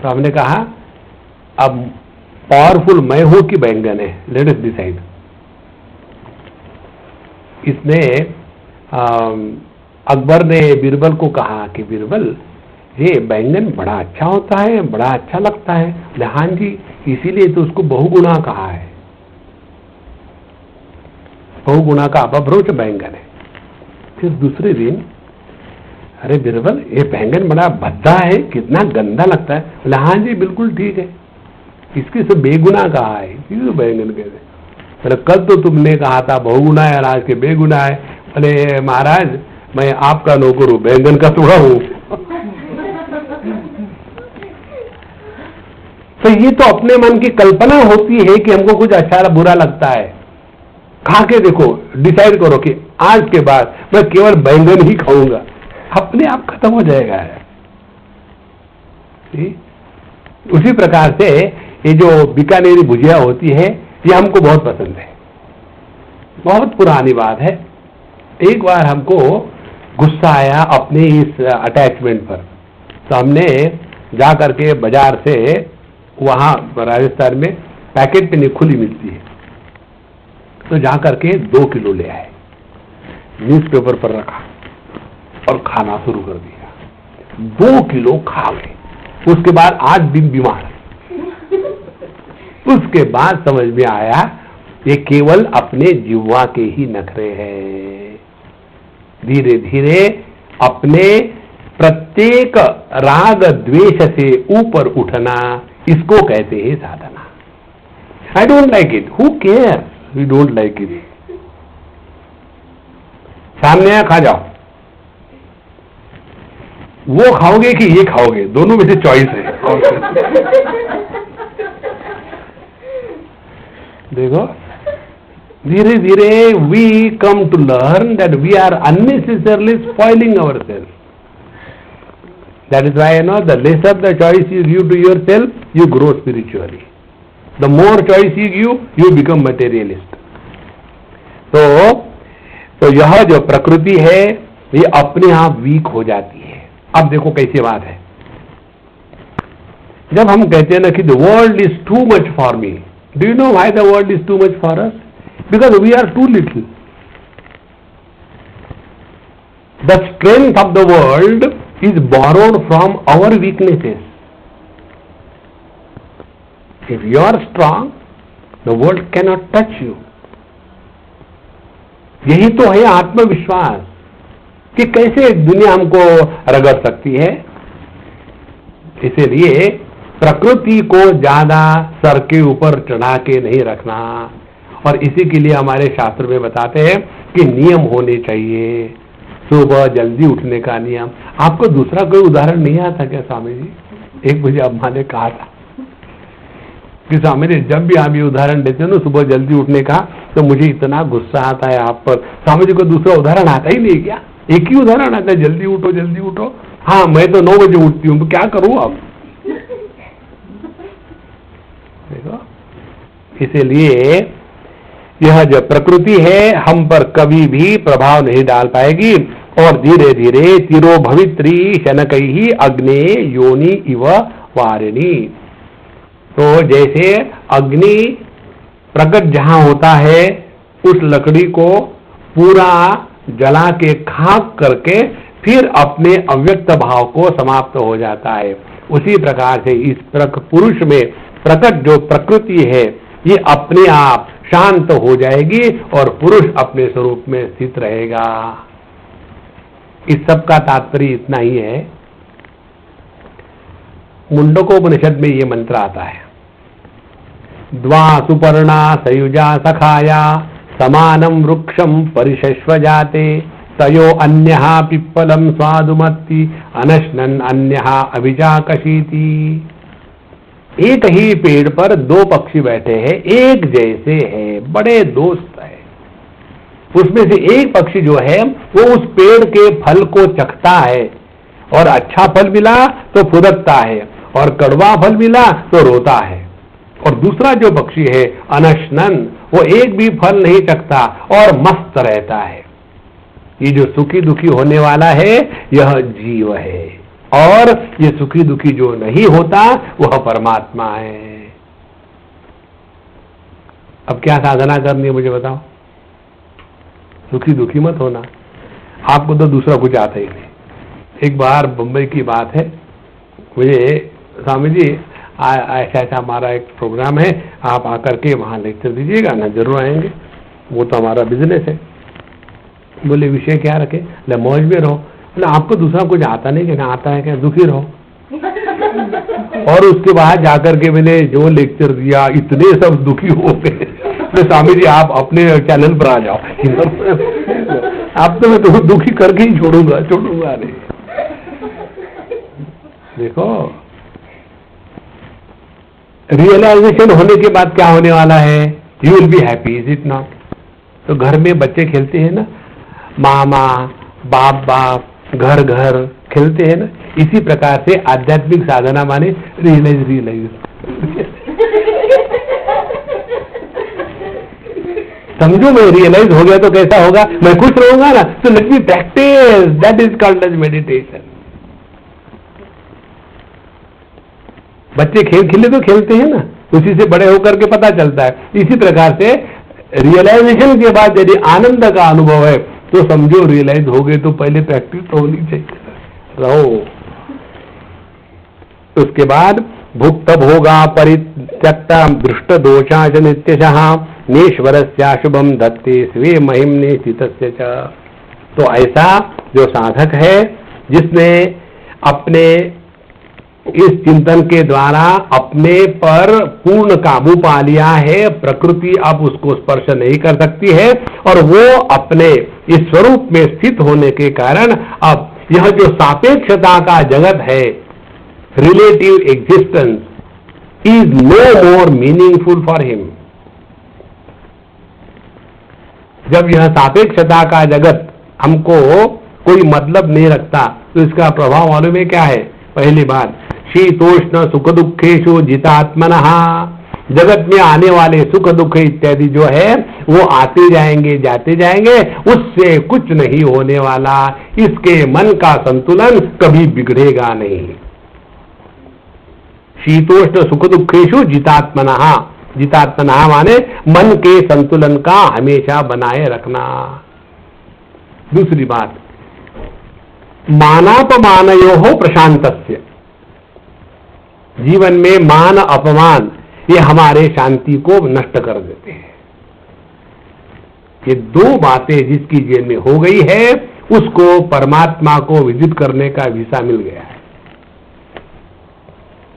तो हमने कहा अब पावरफुल मैं हूं कि बैंगन है, लेट अस डिसाइड. इसने अकबर ने बीरबल को कहा कि बीरबल, ये बैंगन बड़ा अच्छा होता है, बड़ा अच्छा लगता है. हाँ जी, इसीलिए तो उसको बहुगुणा कहा है. बहुगुणा का अपभ्रंश बैंगन है. फिर दूसरे दिन, अरे बीरबल, ये बैंगन बड़ा भद्दा है, कितना गंदा लगता है. बोले हाँ जी, बिल्कुल ठीक है, इसके से बेगुना कहा है, इसी तो बैंगन कहते. अरे कल तो तुमने कहा था बहुगुना है और आज के बेगुना है. बोले महाराज, मैं आपका नौकर हूं, बैंगन का थोड़ा हूं. तो ये तो अपने मन की कल्पना होती है कि हमको कुछ अच्छा बुरा लगता है. खा के देखो, डिसाइड करो कि आज के बाद मैं केवल बैंगन ही खाऊंगा. अपने आप खत्म हो जाएगा. उसी प्रकार से ये जो बीकानेरी भुजिया होती है, ये हमको बहुत पसंद है. बहुत पुरानी बात है. एक बार हमको गुस्सा आया अपने इस अटैचमेंट पर, तो हमने जा करके बाजार से, वहां राजस्थान में पैकेट में खुली मिलती है, तो जा करके 2 किलो ले आए, न्यूज़पेपर पर रखा और खाना शुरू कर दिया. 2 किलो खा गए. उसके बाद 8 दिन बीमार. उसके बाद समझ में आया ये केवल अपने जिह्वा के ही नखरे हैं. धीरे धीरे अपने प्रत्येक राग द्वेष से ऊपर उठना, इसको कहते हैं साधना. I don't like it, who care, we don't like it. सामने आया, खा जाओ. वो खाओगे कि ये खाओगे, दोनों में से चॉइस है. देखो, धीरे धीरे we come to learn that we are unnecessarily spoiling our self. That is why, the lesser the choice you give to yourself, you grow spiritually. The more choice you give, you become materialist. तो यह जो प्रकृति है, ये अपने आप week हो जाती है. अब देखो कैसी बात है. जब हम कहते हैं ना कि the world is too much for me, do you know why the world is too much for us? Because we are too little. The strength of the world is borrowed from our weaknesses. If you are strong, the world cannot touch you. यही तो है आत्मविश्वास कि कैसे दुनिया हमको रगड़ सकती है। इसीलिए प्रकृति को ज्यादा सर के ऊपर चढ़ा के नहीं रखना, और इसी के लिए हमारे शास्त्र में बताते हैं कि नियम होने चाहिए, सुबह जल्दी उठने का नियम। आपको दूसरा कोई उदाहरण नहीं आता क्या स्वामी जी? एक मुझे अम्मा ने कहा था कि स्वामी जी जब भी आप ये उदाहरण देते हो ना सुबह जल्दी उठने का, तो मुझे इतना गुस्सा आता है आप पर। स्वामी जी को दूसरा उदाहरण आता ही नहीं क्या? एक ही उदाहरण आता है, जल्दी उठो जल्दी उठो। हाँ, मैं तो 9 बजे उठती हूँ, क्या करूँ अब? देखो, इसीलिए यह जो प्रकृति है हम पर कभी भी प्रभाव नहीं डाल पाएगी, और धीरे धीरे तिरो भवित्री शनकैहि अग्ने योनि इव वारिणी। तो जैसे अग्नि प्रकट जहां होता है, उस लकड़ी को पूरा जला के खाक करके फिर अपने अव्यक्त भाव को समाप्त हो जाता है, उसी प्रकार से इस पुरुष में प्रकट जो प्रकृति है ये अपने आप शांत हो जाएगी और पुरुष अपने स्वरूप में स्थित रहेगा। इस सब का तात्पर्य इतना ही है। मुंडकोपनिषद में ये मंत्र आता है, द्वा सुपर्णा सयुजा सखाया समानम वृक्षम परिशस्व जाते तयो अन्यहा पिप्पलम स्वादुमत्ति अनश्नन अन्यहा अभिजाकशीति। एक ही पेड़ पर 2 पक्षी बैठे हैं, एक जैसे हैं, बड़े दोस्त हैं। उसमें से एक पक्षी जो है वो उस पेड़ के फल को चखता है, और अच्छा फल मिला तो फुदकता है, और कड़वा फल मिला तो रोता है। और दूसरा जो पक्षी है अनश्नन, वो एक भी फल नहीं चखता और मस्त रहता है। ये जो सुखी दुखी होने वाला है यह जीव है, और ये सुखी दुखी जो नहीं होता वह परमात्मा है। अब क्या साधना करनी है मुझे बताओ? सुखी दुखी मत होना। आपको तो दूसरा कुछ आता ही नहीं। एक बार बंबई की बात है, मुझे स्वामी जी ऐसा ऐसा हमारा एक प्रोग्राम है, आप आकर के वहां लेक्चर दीजिएगा ना। जरूर आएंगे, वो तो हमारा बिजनेस है। बोले विषय क्या रखे? मौज में रहो। आपको दूसरा कुछ आता नहीं? क्या आता है? क्या दुखी रहो। और उसके बाद जाकर के मैंने जो लेक्चर दिया, इतने सब दुखी हो गए। तो स्वामी जी आप अपने चैनल पर आ जाओ, आप तो मैं तो दुखी करके ही छोड़ूंगा नहीं। देखो, रियलाइजेशन होने के बाद क्या होने वाला है? You will be happy, is it not? तो घर में बच्चे खेलते हैं ना, मामा बाप बाप घर घर खेलते हैं ना, इसी प्रकार से आध्यात्मिक साधना माने रियलाइज। समझो, मैं रियलाइज हो गया तो कैसा होगा? मैं खुश रहूंगा ना। तो let me practise, that is called as meditation. बच्चे खेल खिले तो खेलते हैं ना, उसी से बड़े होकर के पता चलता है। इसी प्रकार से रियलाइजेशन के बाद यदि आनंद का अनुभव है तो समझो रियलाइज हो गए। तो पहले प्रैक्टिस तो होनी चाहिए, रहो। उसके बाद भुक्त भोगा परित्यक्ता दृष्ट दोषा च नित्यशः नेश्वरस्या शुभम दत्ते स्वे महिम्ने स्थितस्य च। तो ऐसा जो साधक है जिसने अपने इस चिंतन के द्वारा अपने पर पूर्ण काबू पा लिया है, प्रकृति अब उसको स्पर्श नहीं कर सकती है, और वो अपने इस स्वरूप में स्थित होने के कारण अब यह जो सापेक्षता का जगत है, relative existence, is no more meaningful for him. जब यह सापेक्षता का जगत हमको कोई मतलब नहीं रखता तो इसका प्रभाव मालूम है क्या है? पहली बात, शीतोष्ण सुख दुखेशु जितात्मनः। जगत में आने वाले सुख दुख इत्यादि जो है वो आते जाएंगे जाते जाएंगे, उससे कुछ नहीं होने वाला। इसके मन का संतुलन कभी बिगड़ेगा नहीं। शीतोष्ण सुख दुखेशु जितात्मनः, जितात्मनः माने मन के संतुलन का हमेशा बनाए रखना। दूसरी बात, मानापमानयोः प्रशांतस्य। जीवन में मान अपमान ये हमारे शांति को नष्ट कर देते हैं। ये 2 बातें जिसकी जेल में हो गई है उसको परमात्मा को विदित करने का वीसा मिल गया है,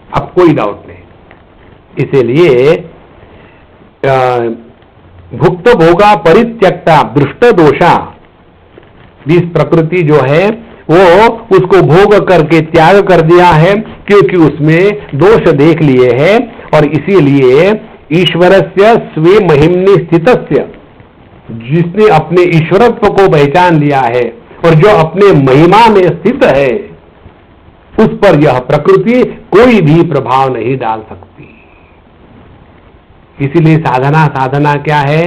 अब कोई डाउट नहीं। इसीलिए भुक्त भोगा परित्यक्ता दृष्ट दोषा, इस प्रकृति जो है वो उसको भोग करके त्याग कर दिया है, क्योंकि उसमें दोष देख लिए हैं। और इसीलिए ईश्वरस्य स्वे महिम्नि स्थितस्य, जिसने अपने ईश्वरत्व को पहचान लिया है और जो अपने महिमा में स्थित है, उस पर यह प्रकृति कोई भी प्रभाव नहीं डाल सकती। इसीलिए साधना क्या है?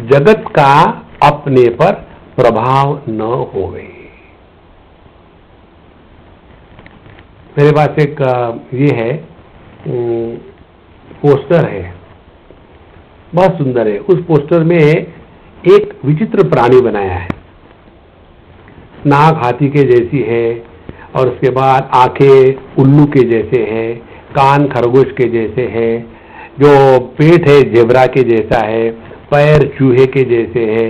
जगत का अपने पर प्रभाव न होवे। मेरे पास एक ये है पोस्टर है, बहुत सुंदर है। उस पोस्टर में एक विचित्र प्राणी बनाया है, नाक हाथी के जैसी है, और उसके बाद आंखें उल्लू के जैसे हैं, कान खरगोश के जैसे हैं, जो पेट है जेब्रा के जैसा है, पैर चूहे के जैसे है,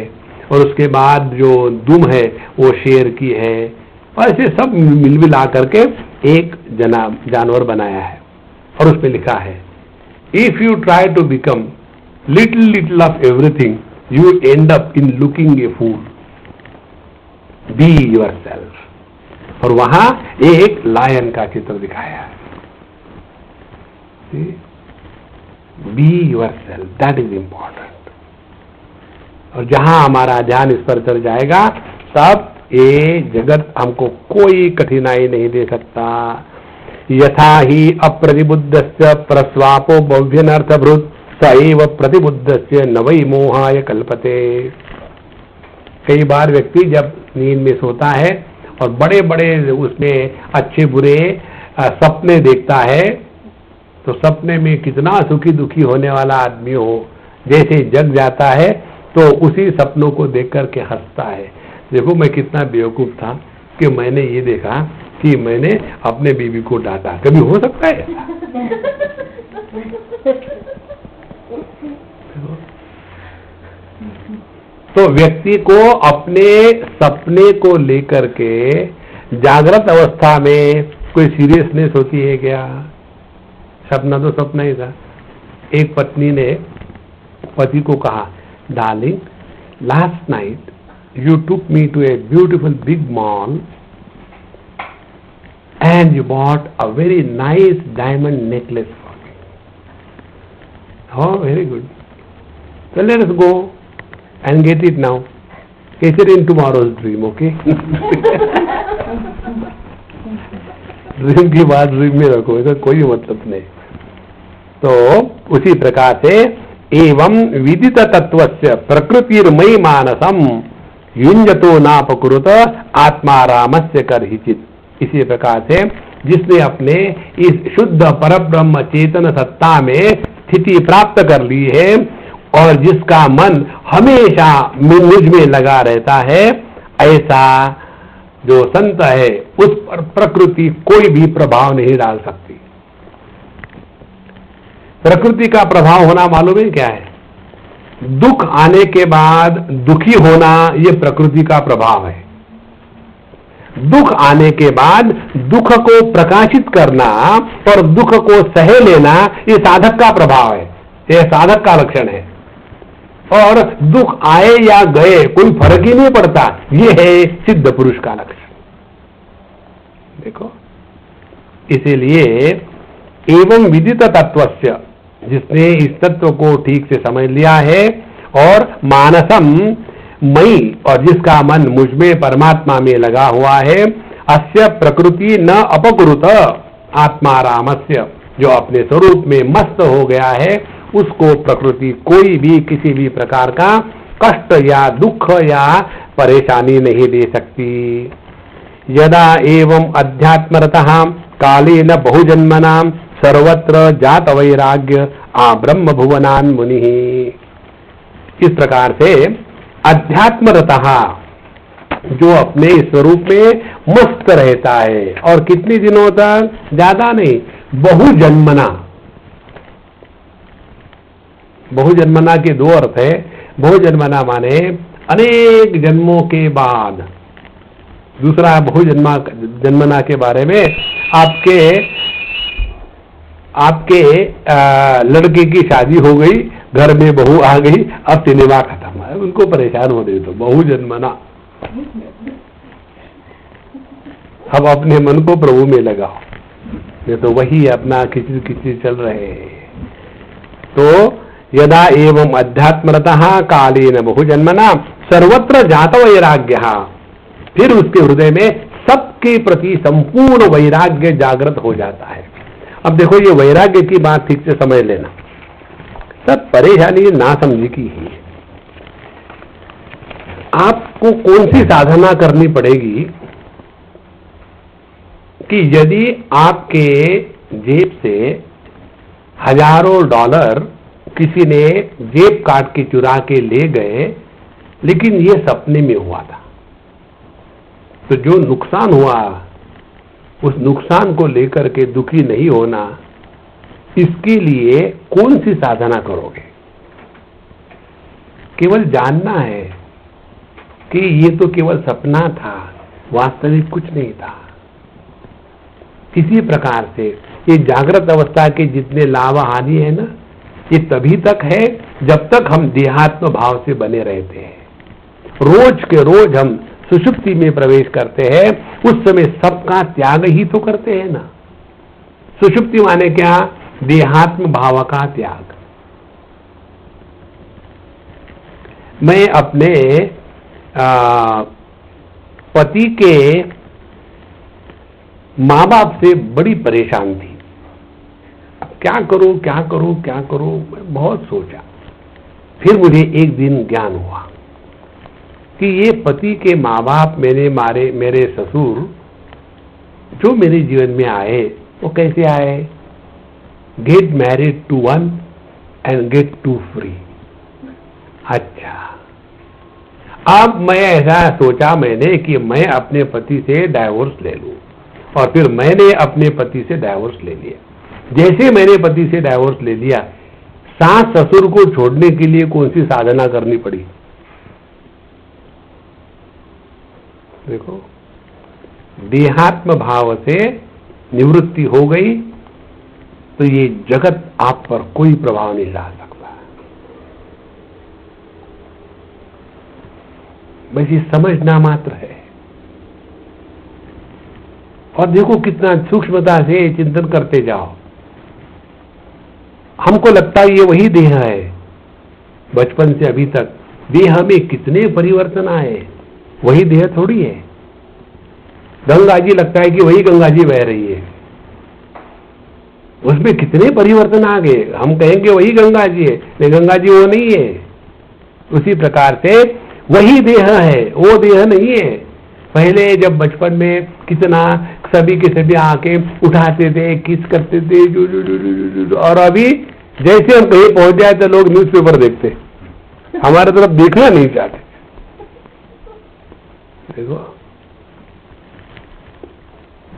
और उसके बाद जो दुम है वो शेर की है। ऐसे सब मिला करके एक जानवर बनाया है, और उसमें लिखा है, if you try to become little of everything you end up in looking a fool, be yourself. और वहां एक लायन का चित्र दिखाया है, be yourself, that is important. और जहां हमारा ध्यान इस पर चल जाएगा, तब ये जगत हमको कोई कठिनाई नहीं दे सकता। यथा ही अप्रतिबुद्धस्य प्रस्वापो भव्यनर्थभृत सैव प्रतिबुद्धस्य न वै मोहाय कल्पते। कई बार व्यक्ति जब नींद में सोता है और बड़े बड़े उसमें अच्छे बुरे सपने देखता है, तो सपने में कितना सुखी दुखी होने वाला आदमी हो, जैसे जग जाता है तो उसी सपनों को देख करके हंसता है। देखो मैं कितना बेवकूफ था कि मैंने ये देखा कि मैंने अपने बीवी को डांटा। कभी हो सकता है ऐसा? तो व्यक्ति को अपने सपने को लेकर के जागृत अवस्था में कोई सीरियसनेस होती है क्या? सपना तो सपना ही था। एक पत्नी ने पति को कहा, darling, last night you took me to a beautiful big mall and you bought a very nice diamond necklace for me. Oh, very good. So let us go and get it now. Get it in tomorrow's dream, okay? Dream की बात dream में रखो, इसका कोई मतलब नहीं। तो उसी प्रकार से एवं विदित तत्वस्य प्रकृतिर्मयी मानसम युंजतो नापकुरुत आत्मारामस्य करहिचित। इसी प्रकार से जिसने अपने इस शुद्ध परब्रह्म चेतन सत्ता में स्थिति प्राप्त कर ली है और जिसका मन हमेशा मुझ में लगा रहता है, ऐसा जो संत है उस पर प्रकृति कोई भी प्रभाव नहीं डाल सकती। प्रकृति का प्रभाव होना मालूम है क्या है? दुख आने के बाद दुखी होना, यह प्रकृति का प्रभाव है। दुख आने के बाद दुख को प्रकाशित करना और दुख को सह लेना, यह साधक का प्रभाव है, यह साधक का लक्षण है। और दुख आए या गए कोई फर्क ही नहीं पड़ता, यह है सिद्ध पुरुष का लक्षण। देखो, इसीलिए एवं विदित तत्वस्य, जिसने इस तत्व को ठीक से समझ लिया है, और मानसम मई, और जिसका मन मुझ में परमात्मा में लगा हुआ है, अस्य प्रकृति न अपकुरुत आत्मारामस्य, जो अपने स्वरूप में मस्त हो गया है, उसको प्रकृति कोई भी किसी भी प्रकार का कष्ट या दुख या परेशानी नहीं दे सकती। यदा एवं अध्यात्मरतः कालेन बहुजन्मनां सर्वत्र जात वैराग्य आ ब्रह्म भुवनान मुनि। इस प्रकार से अध्यात्मरतः, जो अपने स्वरूप में मस्त रहता है, और कितने दिनों तक? ज्यादा नहीं, बहुजन्मना। बहुजन्मना के दो अर्थ है। बहुजन्मना माने अनेक जन्मों के बाद दूसरा बहुजन्मना के बारे में, आपके लड़के की शादी हो गई, घर में बहू आ गई, अब सिनेमा खत्म है, उनको परेशान होने दो, बहुजन्मना। अब अपने मन को प्रभु में लगाओ, ये तो वही अपना खिचड़ी चल रहे हैं। तो यदा एवं अध्यात्मरतः कालेन बहुजन्मना सर्वत्र जात वैराग्य, फिर उसके हृदय में सबके प्रति संपूर्ण वैराग्य जागृत हो जाता है। अब देखो, ये वैराग्य की बात ठीक से समझ लेना, सब परेशानी नासमझी की ही है। आपको कौन सी साधना करनी पड़ेगी कि यदि आपके जेब से हजारों डॉलर किसी ने जेब काट के चुरा के ले गए, लेकिन ये सपने में हुआ था, तो जो नुकसान हुआ उस नुकसान को लेकर के दुखी नहीं होना, इसके लिए कौन सी साधना करोगे? केवल जानना है कि ये तो केवल सपना था, वास्तविक कुछ नहीं था। किसी प्रकार से ये जागृत अवस्था के जितने लाभ हानि है ना, ये तभी तक है जब तक हम देहात्म भाव से बने रहते हैं। रोज के रोज हम सुषुप्ति में प्रवेश करते हैं, उस समय सबका त्याग ही तो करते हैं ना। सुषुप्ति माने क्या? देहात्म भाव का त्याग। मैं अपने पति के माँ बाप से बड़ी परेशान थी। अब क्या करूं क्या करूं क्या करूं, मैं बहुत सोचा। फिर मुझे एक दिन ज्ञान हुआ कि ये पति के माँ बाप मेरे ससुर जो मेरे जीवन में आए, वो कैसे आए? Get married to one and get to free. अच्छा, अब मैं ऐसा सोचा मैंने कि मैं अपने पति से डाइवोर्स ले लूं, और फिर मैंने अपने पति से डाइवोर्स ले लिया। जैसे मैंने पति से डाइवोर्स ले लिया, सास ससुर को छोड़ने के लिए कौन सी साधना करनी पड़ी? देखो, देहात्म भाव से निवृत्ति हो गई तो ये जगत आप पर कोई प्रभाव नहीं डाल सकता। बस ये समझना मात्र है। और देखो कितना सूक्ष्मता से चिंतन करते जाओ। हमको लगता है ये वही देह है, बचपन से अभी तक देह में कितने परिवर्तन आए, वही देह थोड़ी है। गंगा जी लगता है कि वही गंगा जी बह रही है, उसमें कितने परिवर्तन आ गए। हम कहेंगे वही गंगा जी है, लेकिन गंगा जी वो नहीं है। उसी प्रकार से वही देह है, वो देह नहीं है। पहले जब बचपन में कितना सभी के सभी आके उठाते थे, किस करते थे, और अभी जैसे हम कहीं पहुंच जाए तो लोग न्यूज़पेपर देखते, हमारे तरफ देखना नहीं चाहते। देखो,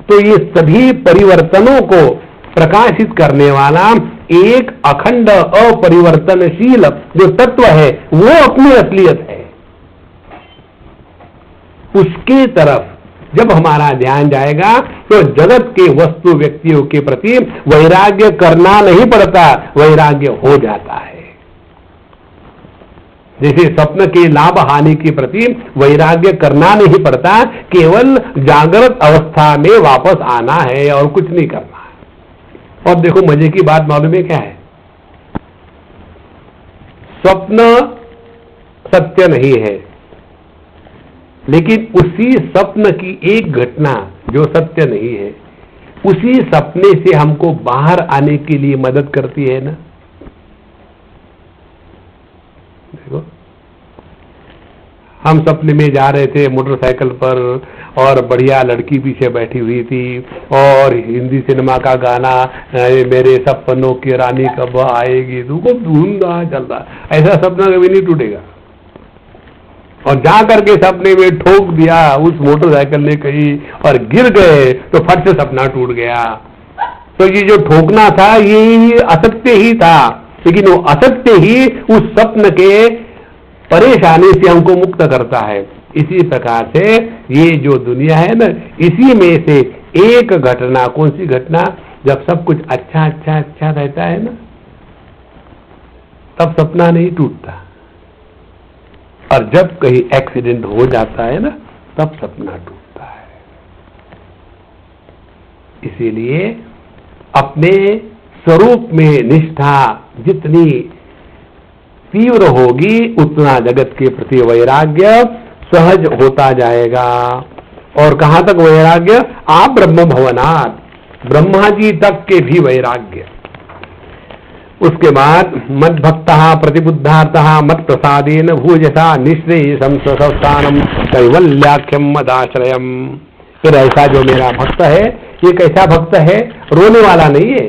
तो ये सभी परिवर्तनों को प्रकाशित करने वाला एक अखंड अपरिवर्तनशील जो तत्व है, वो अपनी असलियत है। उसके तरफ जब हमारा ध्यान जाएगा तो जगत के वस्तु व्यक्तियों के प्रति वैराग्य करना नहीं पड़ता, वैराग्य हो जाता है। जैसे स्वप्न के लाभ हानि के प्रति वैराग्य करना नहीं पड़ता, केवल जागृत अवस्था में वापस आना है और कुछ नहीं करना है। और देखो मजे की बात मालूम है क्या है? स्वप्न सत्य नहीं है, लेकिन उसी स्वप्न की एक घटना जो सत्य नहीं है, उसी सपने से हमको बाहर आने के लिए मदद करती है ना। देखो, हम सपने में जा रहे थे मोटरसाइकिल पर, और बढ़िया लड़की पीछे बैठी हुई थी, और हिंदी सिनेमा का गाना मेरे सपनों की रानी कब आएगी, तू खूब धूमधा चल रहा। ऐसा सपना कभी नहीं टूटेगा। और जा करके सपने में ठोक दिया उस मोटरसाइकिल ने कहीं और गिर गए तो फट से सपना टूट गया। तो ये जो ठोकना था ये असत्य ही था, लेकिन वो असत्य ही उस स्वप्न के परेशानी से हमको मुक्त करता है। इसी प्रकार से ये जो दुनिया है ना, इसी में से एक घटना, कौन सी घटना, जब सब कुछ अच्छा अच्छा अच्छा रहता है ना, तब सपना नहीं टूटता, और जब कहीं एक्सीडेंट हो जाता है ना, तब सपना टूटता है। इसीलिए अपने स्वरूप में निष्ठा जितनी तीव्र होगी, उतना जगत के प्रति वैराग्य सहज होता जाएगा। और कहां तक वैराग्य? आप ब्रह्म भवनात्, ब्रह्मा जी तक के भी वैराग्य। उसके बाद मद भक्तः प्रतिबुद्धार्थः मत प्रसादेन भूयसा निःश्रेयसं स्वस्थानम कैवल्याख्यम मदाश्रयम। फिर ऐसा जो मेरा भक्त है, ये कैसा भक्त है? रोने वाला नहीं है।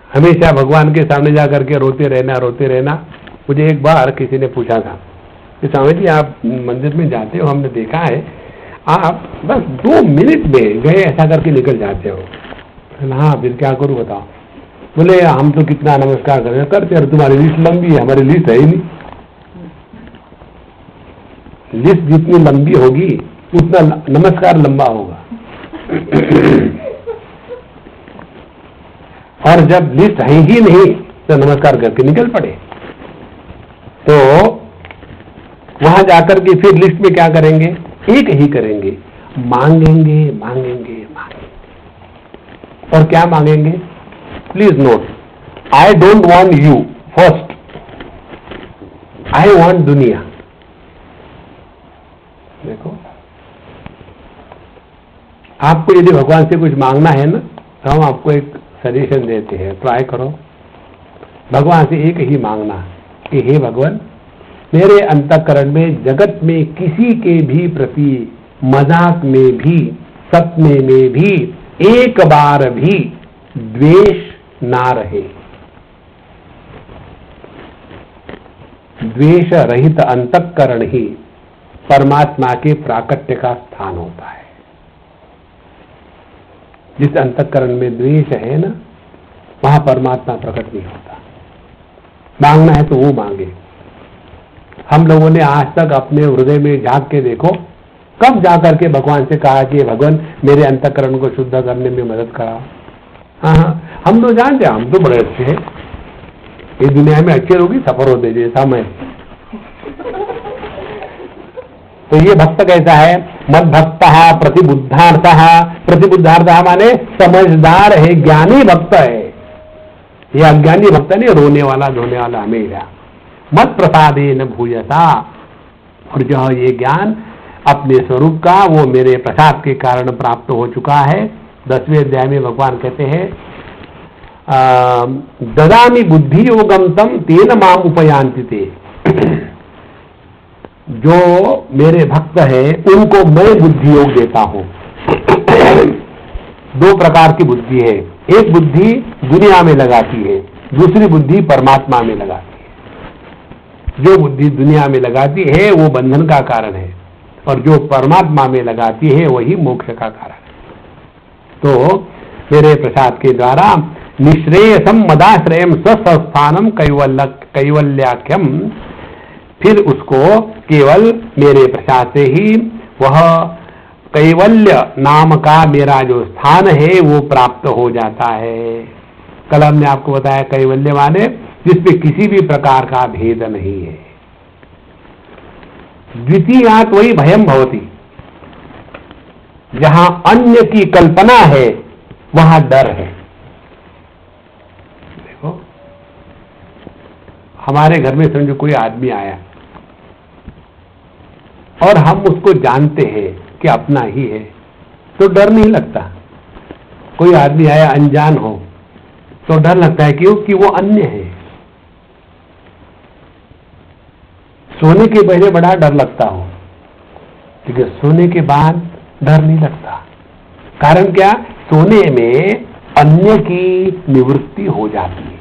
हमेशा भगवान के सामने जा करके रोते रहना। मुझे एक बार किसी ने पूछा था कि स्वामी जी आप मंदिर में जाते हो, हमने देखा है आप बस 2 मिनट में गए ऐसा करके निकल जाते हो। हाँ फिर क्या करूं बताओ? बोले हम तो कितना नमस्कार करते हैं, तुम्हारी लिस्ट लंबी है, हमारी लिस्ट है ही नहीं। लिस्ट जितनी लंबी होगी उतना नमस्कार लंबा होगा। और जब लिस्ट है ही नहीं तो नमस्कार करके निकल पड़े। तो वहां जाकर के फिर लिस्ट में क्या करेंगे? एक ही करेंगे, मांगेंगे। और क्या मांगेंगे? Please note, I don't want you first, I want दुनिया। देखो, आपको यदि भगवान से कुछ मांगना है ना, तो हम आपको एक सजेशन देते हैं, ट्राई करो। भगवान से एक ही मांगना कि हे भगवान, मेरे अंतःकरण में जगत में किसी के भी प्रति मजाक में भी, सपने में भी एक बार भी द्वेष ना रहे। द्वेष रहित अंतःकरण ही परमात्मा के प्राकट्य का स्थान होता है। जिस अंतःकरण में द्वेष है ना, वहां परमात्मा प्रकट नहीं होता। मांगना है तो वो मांगे। हम लोगों ने आज तक अपने हृदय में झांक के देखो, कब जाकर के भगवान से कहा कि भगवान मेरे अंतःकरण को शुद्ध करने में मदद कराओ। हाँ, हम तो जानते हैं, हम तो बड़े अच्छे हैं, इस दुनिया में अच्छे लोग ही सफर होते जैसा मैं। तो ये भक्त कैसा है? मद भक्तः प्रतिबुद्धार्थः। प्रतिबुद्धार्थः माने समझदार है, ज्ञानी भक्त है। ये अज्ञानी भक्त नहीं, रोने वाला धोने वाला हमेशा। मत प्रसादेन भूयसा, और जो ये ज्ञान अपने स्वरूप का वो मेरे प्रसाद के कारण प्राप्त हो चुका है। 10वें अध्याय में भगवान कहते हैं ददामि बुद्धि योगम तम तेन माम उपयांति ते। जो मेरे भक्त है उनको मैं बुद्धि योग देता हूं। 2 प्रकार की बुद्धि है, एक बुद्धि दुनिया में लगाती है, दूसरी बुद्धि परमात्मा में लगाती है। जो बुद्धि दुनिया में लगाती है वो बंधन का कारण है, और जो परमात्मा में लगाती है वही मोक्ष का कारण है। तो मेरे प्रसाद के द्वारा निःश्रेयसम मदाश्रयम स्वस्थानम कैवल्याख्यम, फिर उसको केवल मेरे प्रसाद से ही वह कैवल्य नाम का मेरा जो स्थान है वो प्राप्त हो जाता है। कल हमने आपको बताया कैवल्य माने जिसपे किसी भी प्रकार का भेद नहीं है। द्वितीयात् वही भयम भवति, जहां अन्य की कल्पना है वहां डर है। देखो, हमारे घर में समझो कोई आदमी आया और हम उसको जानते हैं कि अपना ही है, तो डर नहीं लगता। कोई आदमी आया अनजान हो तो डर लगता है क्यों? कि वो अन्य है। सोने के पहले बड़ा डर लगता हो, लेकिन सोने के बाद डर नहीं लगता। कारण क्या? सोने में अन्य की निवृत्ति हो जाती है।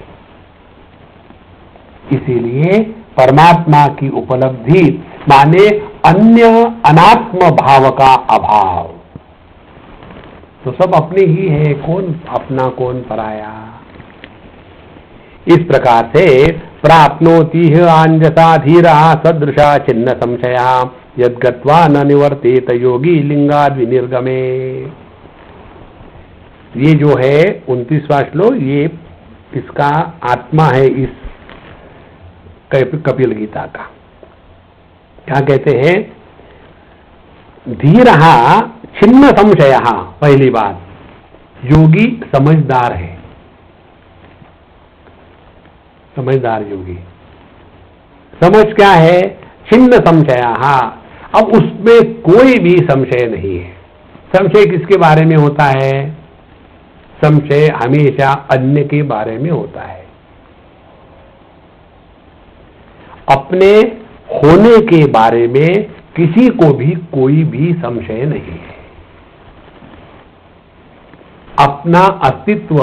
इसीलिए परमात्मा की उपलब्धि माने अन्य अनात्म भाव का अभाव। तो सब अपने ही है, कौन अपना कौन पराया। इस प्रकार से प्राप्नोति आंजसा धीरा सदृशा छिन्न संशया यद्गत्वा न निवर्तेत योगी लिंगाद विनिर्गमे। ये जो है 29वां श्लोक, ये इसका आत्मा है इस कपिल गीता का। क्या कहते हैं? धीरहा छिन्न संशयः, पहली बात योगी समझदार है, समझदार योगी। समझ क्या है? छिन्न संशयः, अब उसमें कोई भी संशय नहीं है। संशय किसके बारे में होता है? संशय हमेशा अन्य के बारे में होता है, अपने होने के बारे में किसी को भी कोई भी संशय नहीं है। अपना अस्तित्व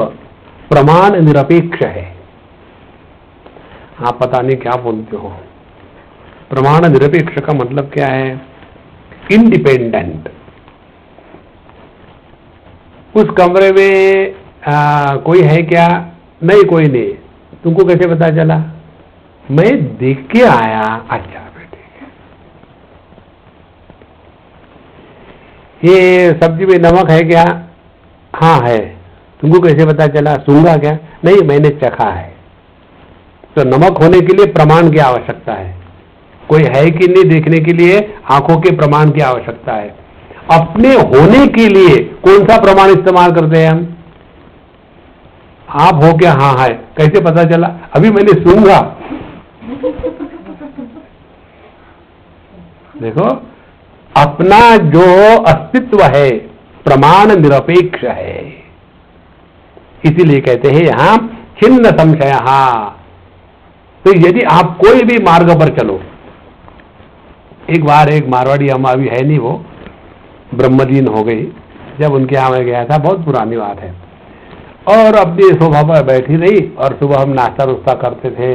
प्रमाण निरपेक्ष है। आप पता नहीं क्या बोलते हो, प्रमाण निरपेक्ष का मतलब क्या है? इंडिपेंडेंट। उस कमरे में कोई है क्या? नहीं, कोई नहीं। तुमको कैसे पता चला? मैं देख के आया। अच्छा बेटे, ये सब्जी में नमक है क्या? हाँ है। तुमको कैसे पता चला? सूंघा क्या? नहीं, मैंने चखा है। तो नमक होने के लिए प्रमाण की आवश्यकता है। कोई है कि नहीं देखने के लिए आंखों के प्रमाण की आवश्यकता है। अपने होने के लिए कौन सा प्रमाण इस्तेमाल करते हैं हम? आप हो क्या? हाँ है। कैसे पता चला? अभी मैंने सूंघा। देखो, अपना जो अस्तित्व है प्रमाण निरपेक्ष है, इसीलिए कहते हैं यहां छिन्न संशयः। तो यदि आप कोई भी मार्ग पर चलो, एक बार एक मारवाड़ी अम्मा, अभी है नहीं, वो ब्रह्मलीन हो गई, जब उनके यहाँ मैं गया था, बहुत पुरानी बात है, और अपनी सोफा पर बैठी रही और सुबह हम नाश्ता नुश्ता करते थे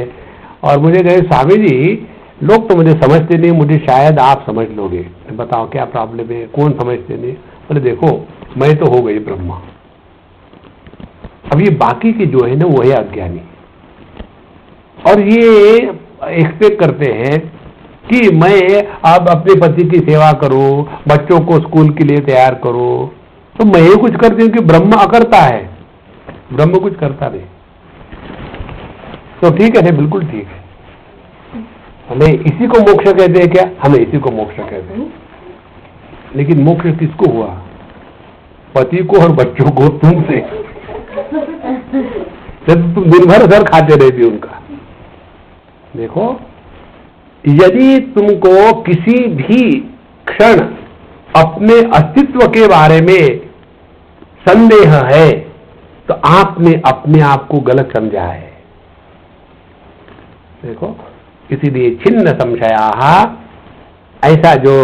और मुझे कहे, स्वामी जी लोग तो मुझे समझते नहीं, मुझे शायद आप समझ लोगे, बताओ क्या प्रॉब्लम है? कौन समझते नहीं? बोले देखो, मैं तो हो गई ब्रह्मा, अब ये बाकी के जो है ना वो है अज्ञानी, और ये एक्सपेक्ट करते हैं कि मैं अब अपने पति की सेवा करूं, बच्चों को स्कूल के लिए तैयार करूं, तो मैं ये कुछ करती हूं कि ब्रह्म अकर्ता है, ब्रह्म कुछ करता नहीं। तो ठीक है, बिल्कुल ठीक है, हमें इसी को मोक्ष कहते हैं क्या? हमें इसी को मोक्ष कहते हैं। लेकिन मोक्ष किसको हुआ? पति को और बच्चों को, तुमसे। जब तुम दिन भर सर खाते रहती उनका। देखो, यदि तुमको किसी भी क्षण अपने अस्तित्व के बारे में संदेह है तो आपने अपने आप को गलत समझा है। देखो, इसीलिए छिन्न संशयाः, ऐसा जो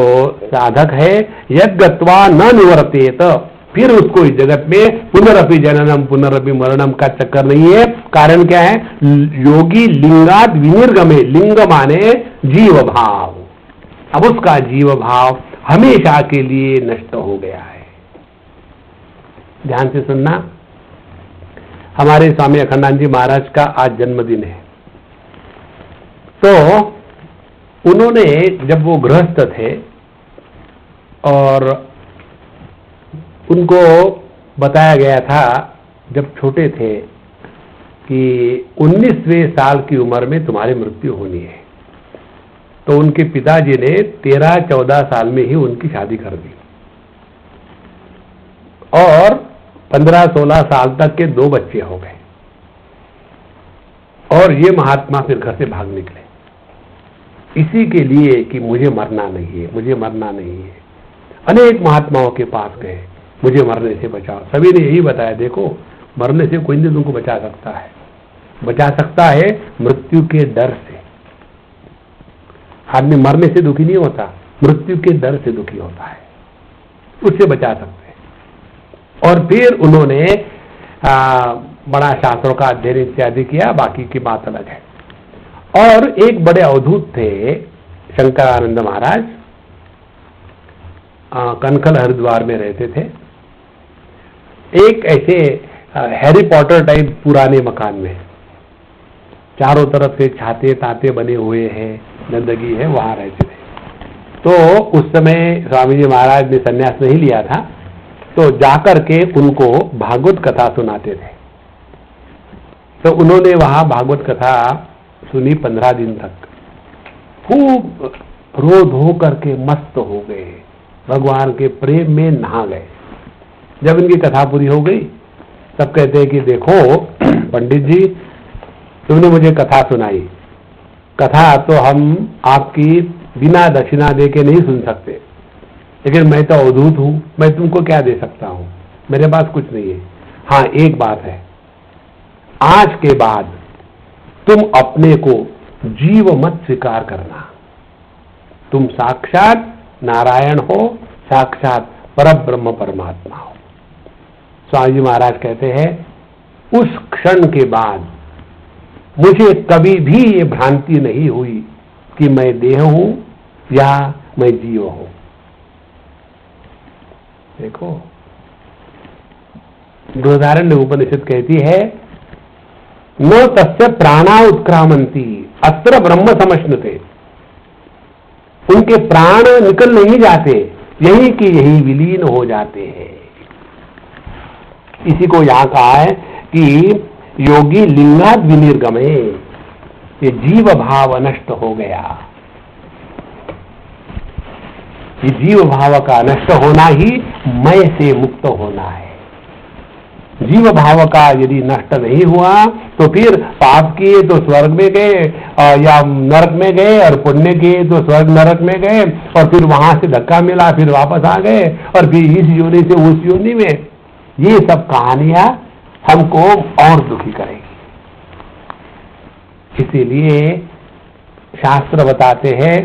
साधक है, यद्गत्वा न निवर्तेत, फिर उसको इस जगत में पुनरपि जननम पुनरपि मरणम का चक्कर नहीं है। कारण क्या है? योगी लिंगाद विनिर्गमे, लिंग माने जीव भाव, अब उसका जीव भाव हमेशा के लिए नष्ट हो गया है। ध्यान से सुनना, हमारे स्वामी अखंडानंद जी महाराज का आज जन्मदिन है। तो उन्होंने, जब वो गृहस्थ थे और उनको बताया गया था जब छोटे थे कि 19वें साल की उम्र में तुम्हारी मृत्यु होनी है, तो उनके पिताजी ने 13-14 साल में ही उनकी शादी कर दी और 15-16 साल तक के 2 बच्चे हो गए। और ये महात्मा फिर घर से भाग निकले इसी के लिए कि मुझे मरना नहीं है, मुझे मरना नहीं है। अनेक महात्माओं के पास गए, मुझे मरने से बचाओ। सभी ने यही बताया, देखो मरने से कोई नहीं तुमको बचा सकता है, बचा सकता है मृत्यु के डर से। आदमी मरने से दुखी नहीं होता, मृत्यु के डर से दुखी होता है, उससे बचा सकते हैं। और फिर उन्होंने बड़ा शास्त्रों का अध्ययन इत्यादि किया, बाकी की बात अलग है। और एक बड़े अवधूत थे शंकरानंद महाराज, कनखल हरिद्वार में रहते थे, एक ऐसे हैरी पॉटर टाइप पुराने मकान में। चारों तरफ से छाते ताते बने हुए हैं, गंदगी है, वहां रहते थे। तो उस समय स्वामी जी महाराज ने संन्यास नहीं लिया था, तो जाकर के उनको भागवत कथा सुनाते थे। तो उन्होंने वहां भागवत कथा सुनी 15 दिन तक, खूब रो धो करके मस्त हो गए, भगवान के प्रेम में नहा गए। जब इनकी कथा पूरी हो गई तब कहते हैं कि देखो पंडित जी, तुमने मुझे कथा सुनाई, कथा तो हम आपकी बिना दक्षिणा दे के नहीं सुन सकते, लेकिन मैं तो अवधूत हूं, मैं तुमको क्या दे सकता हूं, मेरे पास कुछ नहीं है। हाँ, एक बात है, आज के बाद तुम अपने को जीव मत स्वीकार करना, तुम साक्षात नारायण हो, साक्षात परब्रह्म परमात्मा हो। स्वामी जी महाराज कहते हैं उस क्षण के बाद मुझे कभी भी ये भ्रांति नहीं हुई कि मैं देह हूं या मैं जीव हूं। देखो, बृहदारण्यक उपनिषद कहती है न तस्य प्राणा उत्क्रामंती अत्र ब्रह्म समश्नुते, उनके प्राण निकल नहीं जाते, यही कि यही विलीन हो जाते हैं। इसी को यहां कहा है कि योगी लिंगाद विनिर्गमे, ये जीव भाव नष्ट हो गया। ये जीव भाव का नष्ट होना ही मैं से मुक्त होना है। जीव भाव का यदि नष्ट नहीं हुआ तो फिर पाप किए तो स्वर्ग में गए या नरक में गए, और पुण्य किए तो स्वर्ग नरक में गए, और फिर वहां से धक्का मिला, फिर वापस आ गए, और फिर इस योनि से उस योनि में। ये सब कहानियां हमको और दुखी करेगी। इसीलिए शास्त्र बताते हैं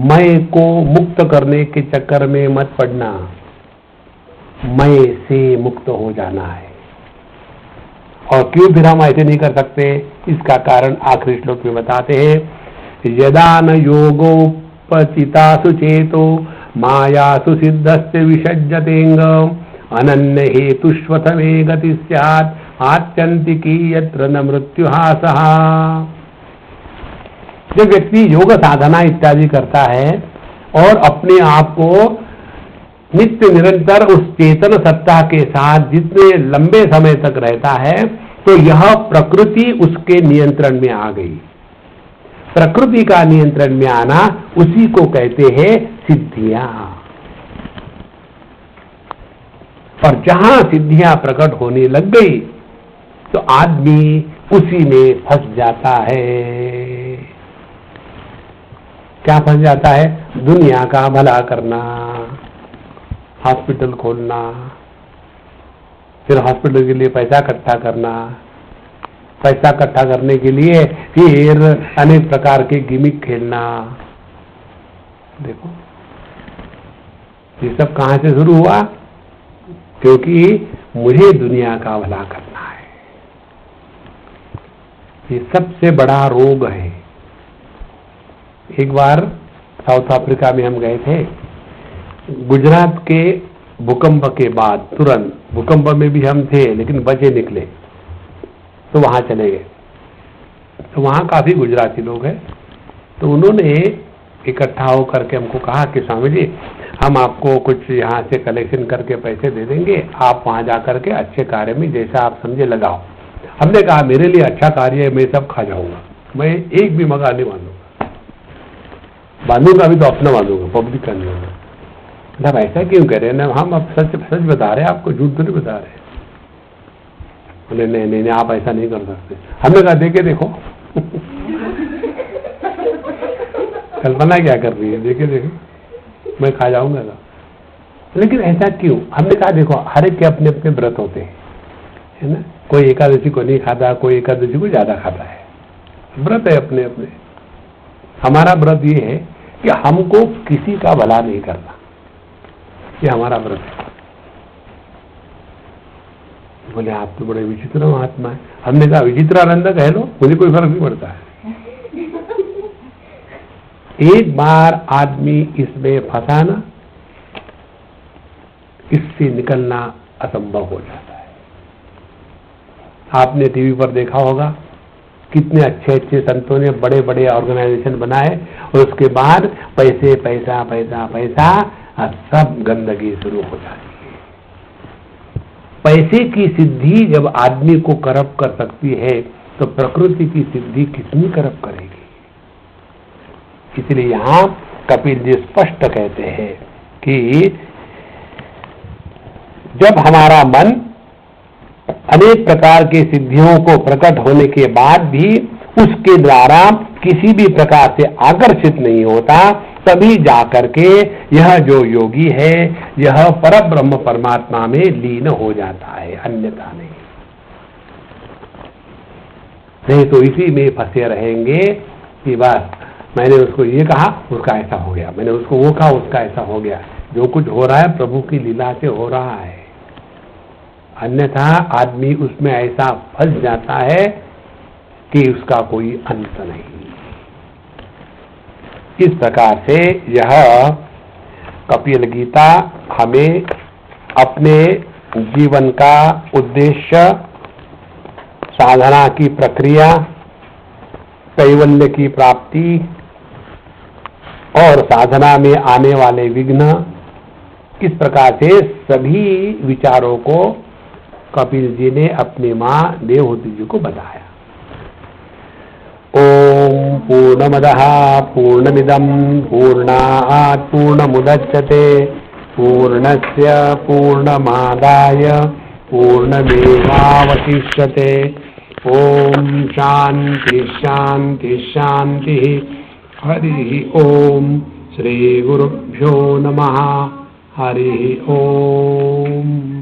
मैं को मुक्त करने के चक्कर में मत पड़ना, मैं से मुक्त हो जाना है। और क्यों फिर हम ऐसे नहीं कर सकते, इसका कारण आखिरी श्लोक में बताते हैं यदा न योगोपचितासु चेतो मायासु सिद्धस्य विसज्जतेंग अनन्य हेतुष्वथमे गति स्यात् आत्यंतिकी यत्र न मृत्युहासः। जब व्यक्ति योग साधना इत्यादि करता है और अपने आप को नित्य निरंतर उस चेतन सत्ता के साथ जितने लंबे समय तक रहता है, तो यह प्रकृति उसके नियंत्रण में आ गई। प्रकृति का नियंत्रण में आना, उसी को कहते हैं सिद्धियां। और जहां सिद्धियां प्रकट होने लग गई तो आदमी उसी में फंस जाता है। क्या फंस जाता है? दुनिया का भला करना, हॉस्पिटल खोलना, फिर हॉस्पिटल के लिए पैसा इकट्ठा करना, पैसा इकट्ठा करने के लिए फिर अनेक प्रकार के गिमिक खेलना। देखो, ये सब कहां से शुरू हुआ? क्योंकि मुझे दुनिया का भला करना है। ये सबसे बड़ा रोग है। एक बार साउथ अफ्रीका में हम गए थे, गुजरात के भूकंप के बाद तुरंत, भूकंप में भी हम थे लेकिन बचे निकले, तो वहां चले गए। तो वहां काफी गुजराती लोग हैं, तो उन्होंने इकट्ठा होकर के हमको कहा कि स्वामी जी, हम आपको कुछ यहाँ से कलेक्शन करके पैसे दे देंगे, आप वहां जाकर के अच्छे कार्य में जैसा आप समझे लगाओ। हमने कहा मेरे लिए अच्छा कार्य है, मैं सब खा जाऊंगा, मैं एक भी मगा नहीं बांधूंगा अभी तो अपना बांधूंगा, पब्लिक का नहीं होगा। मतलब ऐसा क्यों कह रहे हैं? हम अब सच सच बता रहे हैं, आपको झूठ तो नहीं बता रहे। बोले नहीं नहीं नहीं, आप ऐसा नहीं कर सकते। हमने कहा देखे देखो कल्पना क्या कर रही है, देखे देखो मैं खा जाऊंगा ना। लेकिन ऐसा क्यों? हमने कहा देखो, हर एक के अपने अपने व्रत होते हैं, है ना। कोई एकादशी को नहीं खाता, कोई एकादशी को ज्यादा खाता है, व्रत है अपने अपने। हमारा व्रत ये है कि हमको किसी का भला नहीं करना, ये हमारा व्रत है। बोले आप तो बड़े विचित्र महात्मा है। हमने कहा विचित्रानंद कह लो, मुझे कोई फर्क नहीं पड़ता है। एक बार आदमी इसमें फंसा ना, इससे निकलना असंभव हो जाता है। आपने टीवी पर देखा होगा, कितने अच्छे अच्छे संतों ने बड़े बड़े ऑर्गेनाइजेशन बनाए और उसके बाद पैसे पैसा पैसा पैसा सब गंदगी शुरू हो जाती है। पैसे की सिद्धि जब आदमी को करप्ट कर सकती है तो प्रकृति की सिद्धि कितनी करप्ट करेगी। इसलिए यहां कपिल जी स्पष्ट कहते हैं कि जब हमारा मन अनेक प्रकार की सिद्धियों को प्रकट होने के बाद भी उसके द्वारा किसी भी प्रकार से आकर्षित नहीं होता, तभी जाकर के यह जो योगी है यह परब्रह्म परमात्मा में लीन हो जाता है, अन्यथा नहीं तो इसी में फंसे रहेंगे कि बस मैंने उसको ये कहा उसका ऐसा हो गया, मैंने उसको वो कहा उसका ऐसा हो गया। जो कुछ हो रहा है प्रभु की लीला से हो रहा है, अन्यथा आदमी उसमें ऐसा फंस जाता है कि उसका कोई अंत नहीं। इस प्रकार से यह कपिल गीता हमें अपने जीवन का उद्देश्य, साधना की प्रक्रिया, कैवल्य की प्राप्ति और साधना में आने वाले विघ्न, इस प्रकार से सभी विचारों को कपिल जी ने अपनी मां देवहूति जी को बताया। ओम पूर्णमदः पूर्णमिदं पूर्णात् पूर्णमुदच्यते पूर्णस्य पूर्णमादाय पूर्णमेवावशिष्यते। ओम शांति शांति शांति। हरि ओम। श्री गुरुभ्यो नमः। हरि ओम।